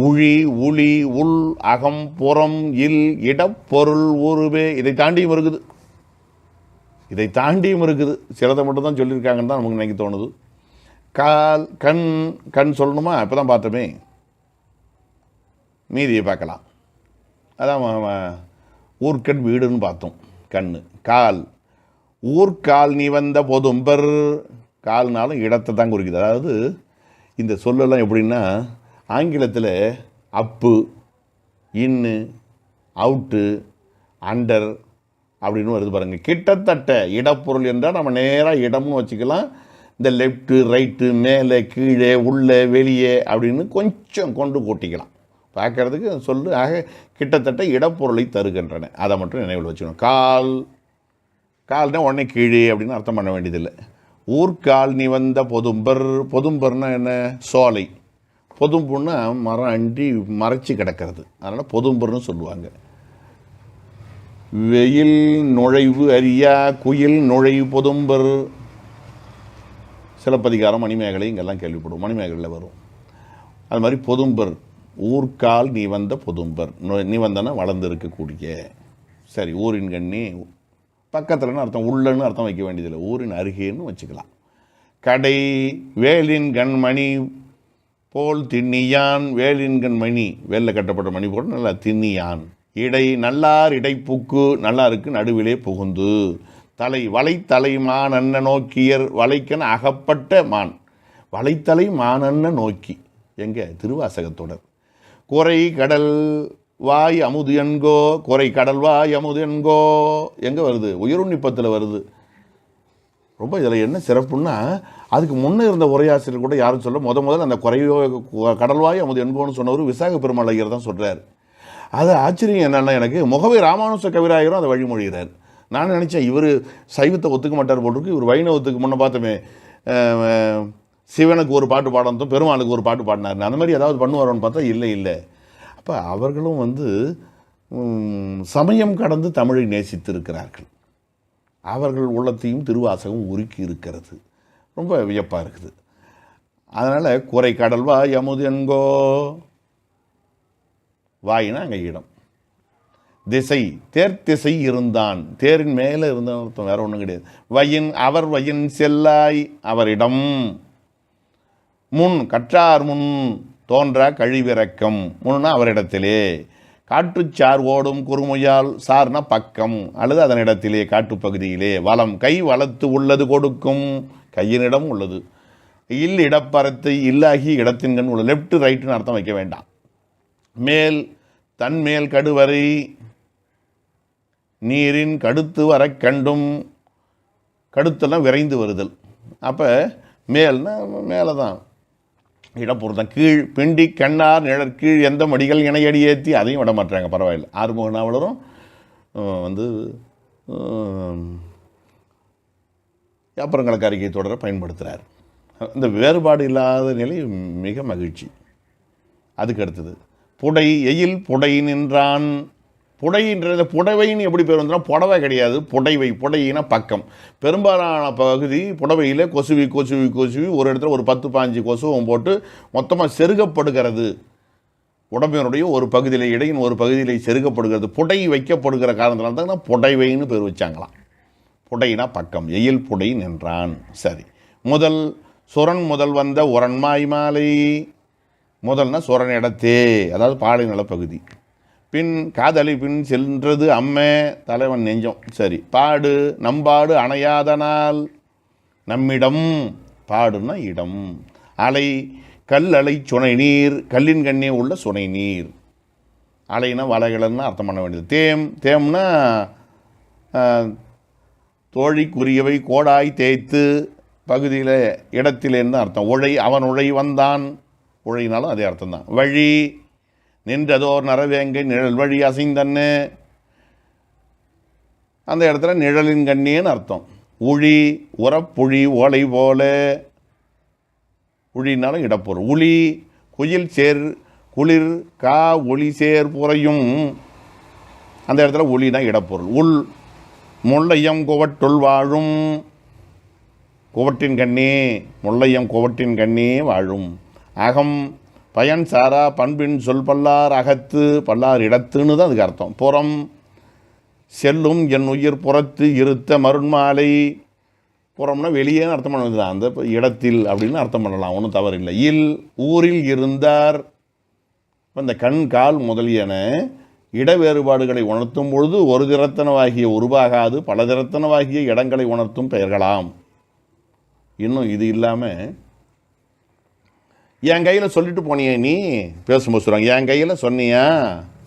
உழி, உளி, உள், அகம், புறம், இல், இடப்பொருள், உருவே. இதை தாண்டியும் இருக்குது. சிலதை மட்டும் தான் சொல்லியிருக்காங்கன்னு தான் நமக்கு நினைக்க தோணுது. கால், கண் சொல்லணுமா? இப்போ தான் பார்த்தோமே, மீதியை பார்க்கலாம். அதான் ஊர்க்கண் வீடுன்னு பார்த்தோம். கண். கால், ஊர்கால் நீ வந்த பொதும்பர். கால்னாலும் இடத்தை தான் குறிக்குது. அதாவது இந்த சொல்லலாம் எப்படின்னா, ஆங்கிலத்தில் அப்பு, இன்னு, அவுட்டு, அண்டர் அப்படின்னு வருது பாருங்கள். கிட்டத்தட்ட இடப்பொருள் என்றால் நம்ம நேராக இடம்னு வச்சுக்கலாம். இந்த லெஃப்ட்டு, ரைட்டு, மேலே, கீழே, உள்ளே, வெளியே அப்படின்னு கொஞ்சம் கொண்டு கூட்டிக்கலாம். பார்க்கறதுக்கு சொல்லு. ஆக கிட்டத்தட்ட இடப்பொருளை தருகின்றன. அதை மட்டும் நினைவில் வச்சுக்கணும். கால்னா உடனே கீழே அப்படின்னு அர்த்தம் பண்ண வேண்டியதில்லை. ஊர்கால் நீ வந்த பொதும்பர்னா என்ன? சோலை. பொதும்புன்னா மரம் அண்டி மறைச்சி கிடக்கிறது, அதனால் பொதும்பர்னு சொல்லுவாங்க. வெயில் நுழைவு அறியா குயில் நுழைவு பொதும்பர். சிலப்பதிகாரம், மணிமேகலை இங்கெல்லாம் கேள்விப்படுவோம், மணிமேகலையில் வரும். அது மாதிரி பொதும்பர், ஊர்கால் நீ வந்த பொதும்பர். நீ வந்தனா வளர்ந்து இருக்கக்கூடிய. சரி, ஊரின் கண்ணி பக்கத்துலன்னு அர்த்தம், உள்ளன்னு அர்த்தம் வைக்க வேண்டியதில்லை, ஊரின் அருகேன்னு வச்சுக்கலாம். கடை, வேலின் கண்மணி போல் திண்ணியான். வேலின் கண்மணி, வேலில் கட்டப்பட்ட மணி போல் நல்லா திண்ணியான். இடை, நல்லார் இடைப்புக்கு, நல்லாருக்கு நடுவிலே புகுந்து. தலை, வளைத்தலை மானன்ன நோக்கியர். வளைக்கன் அகப்பட்ட மான், வளைத்தலை மானன்ன நோக்கி. எங்கே? திருவாசகத்தொடர். குறை கடல் வாய் அமுது என்கோ. குறை கடல் வாய் அமுது என்கோ எங்கே வருது? உயிருண்ணிப்பத்தில் வருது. ரொம்ப இதில் என்ன சிறப்புன்னா, அதுக்கு முன்னே இருந்த உரையாசிரியர் கூட யாரும் சொல்ல, முதல்ல அந்த கடல்வாய் அமுது என்கோன்னு சொன்னவர் விசாக பெருமாள் ஐயர் தான் சொல்கிறார். அது ஆச்சரியம் என்னென்னா, எனக்கு முகவே ராமானுச கவிராயரும் அதை வழிமொழிகிறார். நான் நினச்சேன் இவர் சைவத்தை ஒத்துக்க மாட்டார் போட்டிருக்கு, இவர் வைணவத்துக்கு முன்னே பார்த்தோமே சிவனுக்கு ஒரு பாட்டு பாடணும், பெருமாளுக்கு ஒரு பாட்டு பாடினார், அந்த மாதிரி ஏதாவது பண்ணுவாரோன்னு பார்த்தா இல்லை. அப்போ அவர்களும் சமயம் கடந்து தமிழை நேசித்திருக்கிறார்கள். அவர்கள் உள்ளத்தையும் திருவாசகம் உருக்கி இருக்கிறது. ரொம்ப வியப்பாக இருக்குது. அதனால் குறை கடல் வாய் அமுது என்கோ. வாயினா அங்கே இடம். திசை, தேர்த்திசை இருந்தான். தேரின் மேலே இருந்தான் அர்த்தம், வேற ஒன்றும் கிடையாது. வயின், அவர் வயின் செல்லாய், அவரிடம். முன், கற்றார் முன் தோன்றா கழிவிறக்கம். முன்னா அவரிடத்திலே. காட்டுச்சார் ஓடும் குறுமுயால். சார்னா பக்கம் அல்லது அதனிடத்திலே, காட்டுப்பகுதியிலே. வலம், கை வளத்து உள்ளது கொடுக்கும், கையினிடம் உள்ளது. இல், இடப்பறத்து இல்லாகி இடத்தின்கண் உள்ளது. லெஃப்ட் ரைட்டுன்னு அர்த்தம் வைக்க வேண்டாம். மேல், தன்மேல் கடுவரை. நீரின் கடுத்து வர கண்டும். கடுத்தெல்லாம் விரைந்து வருதல். அப்போ மேல்னா மேலே தான், இடப்பொருள் தான். கீழ், பிண்டி கண்ணார் நிழற்கீழ் எந்த மடிகள் இணையடி ஏற்றி, அதையும் விட மாட்டாங்க, பரவாயில்லை. ஆறுமுக நாவலரும் யாப்பரங்களுக்கு அறிக்கை தொடர பயன்படுத்துகிறார். இந்த வேறுபாடு இல்லாத நிலை மிக மகிழ்ச்சி. அதுக்கு அடுத்தது புடை எயில் புடை நின்றான். புடைன்றது புடவைன்னு எப்படி பேர் வந்துன்னா புடவை கிடையாது, புடைவை. புடையினா பக்கம். பெரும்பாலான பகுதி புடவையில் கொசுவி கொசுவி கொசுவி ஒரு இடத்துல ஒரு 10-15 கொசுவும் போட்டு மொத்தமாக செருகப்படுகிறது. உடம்பினுடைய ஒரு பகுதியில் இடையின் ஒரு பகுதியில் செருகப்படுகிறது. புடை வைக்கப்படுகிற காரணத்தினால தான் புடைவைன்னு பேர் வச்சாங்களாம். புடையினா பக்கம். எயில் புடை நின்றான். சரி, முதல் சுரன் முதல் வந்த உரன்மாய் மாலை. முதல்னா சுரன் இடத்தே, அதாவது பாலை நிலப்பகுதி. பின் காதலி பின் சென்றது அம்மே, தலைவன் நெஞ்சம். சரி, பாடு நம்பாடு அணையாதனால். நம்மிடம் பாடுன்னா இடம். அலை கல் அலை சுனை நீர், கல்லின் கண்ணே உள்ள சுனை நீர். அலைனா வலைகள்னு அர்த்தம் பண்ண வேண்டியது. தேம் தேம்னா தோழிக்குரியவை கோடாய் தேய்த்து பகுதியில் இடத்திலேருந்து அர்த்தம். உழை அவன் உழை வந்தான், உழைனாலும் அதே அர்த்தம் தான். வழி நின்றதோர் நரவேங்கை நிழல் வழி அசைந்தன்னு, அந்த இடத்துல நிழலின் கண்ணின்னு அர்த்தம். உழி உரப்புழி ஓலை போல, உழினாலும் இடப்பொருள். உளி குயில் சேர் குளிர் கா ஒளி சேர் புறையும், அந்த இடத்துல ஒளினா இடப்பொருள். உள் முல்லையம் குவட்டுள் வாழும், குவட்டின் கண்ணே, முல்லையம் குவட்டின் கண்ணே வாழும். அகம் பயன் சாரா பண்பின் சொல் பல்லார் அகத்து, பல்லார் இடத்துன்னு தான் அதுக்கு அர்த்தம். புறம் செல்லும் என் உயிர் புறத்து இருத்த மருண்மாலை. புறம்னா வெளியேன்னு அர்த்தம் பண்ணுறது தான், அந்த இடத்தில் அப்படின்னு அர்த்தம் பண்ணலாம், ஒன்றும் தவறில்லை. இல் ஊரில் இருந்தார். இந்த கண் கால் முதலியன இட வேறுபாடுகளை உணர்த்தும் பொழுது ஒரு திறத்தனவாகிய உருவாகாது பல திறத்தனவாகிய இடங்களை உணர்த்தும் பெயர்களாம். இன்னும் இது இல்லாமல் என் கையில் சொல்லிட்டு போனியே நீ, பேசும்போது சொல்கிறாங்க என் கையில் சொன்னியா,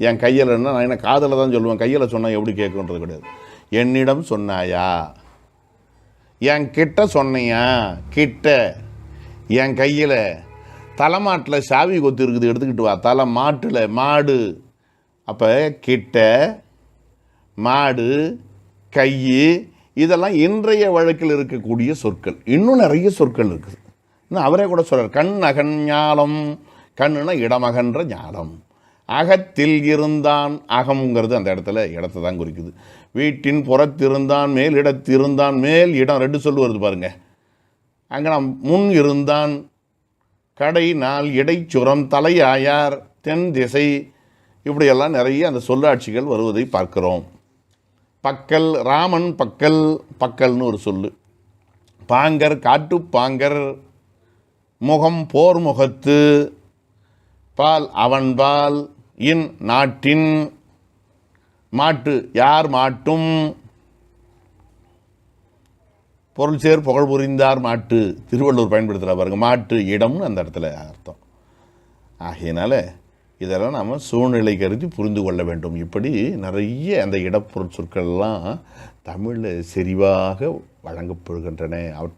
என் கையில்னா நான் என்ன காதில் தான் சொல்லுவேன், கையில் சொன்னால் எப்படி கேட்குன்றது கிடையாது. என்னிடம் சொன்னாயா, என் கிட்ட சொன்னியா, கிட்ட என் கையில். தலைமாட்டில் சாவி கொத்து இருக்குது, எடுத்துக்கிட்டு வா. தலை மாட்டில் மாடு. அப்போ கிட்ட மாடு கை இதெல்லாம் இன்றைய வழக்கில் இருக்கக்கூடிய சொற்கள். இன்னும் நிறைய சொற்கள் இருக்குது. இன்னும் அவரே கூட சொல்கிறார், கண் அகன் ஞாலம். கண்ணுனா இடமகன்ற ஞாலம். அகத்தில் இருந்தான், அகம்ங்கிறது அந்த இடத்துல இடத்தை தான் குறிக்குது. வீட்டின் புறத்திருந்தான் மேல் இடத்திருந்தான், மேல் இடம் 2 சொல் வருது பாருங்க. அங்கே நான் முன் இருந்தான், கடை நாள் இடைச்சுரம் தலை ஆயார் தென் திசை, இப்படியெல்லாம் நிறைய அந்த சொல்லாட்சிகள் வருவதை பார்க்கிறோம். பக்கல் ராமன் பக்கல், பக்கல்னு ஒரு சொல்லு. பாங்கர் காட்டு பாங்கர், முகம் போர் முகத்து, பால் அவன் பால், இன் நாட்டின், மாட்டு யார் மாட்டும், பொருள் சேர் புகழ் புரிந்தார் மாட்டு, திருவள்ளுவர் பயன்படுத்துகிற பாருங்க. மாட்டு இடம்னு அந்த இடத்துல அர்த்தம். ஆகையினால இதெல்லாம் நாம் சூழ்நிலை கருதி புரிந்து கொள்ள வேண்டும். இப்படி நிறைய அந்த இடப்பொருள் சொற்கள்லாம் தமிழில் செறிவாக வழங்கப்படுகின்றன.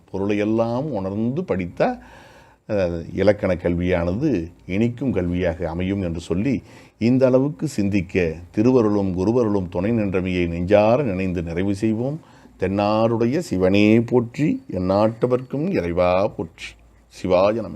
பொருளையெல்லாம் உணர்ந்து படித்தால் இலக்கண கல்வியானது இனிக்கும் கல்வியாக அமையும் என்று சொல்லி, இந்த அளவுக்கு சிந்திக்க திருவருளும் குருவருளும் துணை நின்றமையை நெஞ்சார நினைந்து நிறைவு செய்வோம். தென்னாடுடைய சிவனே போற்றி, எந்நாட்டவர்க்கும் இறைவா போற்றி. சிவாய நம.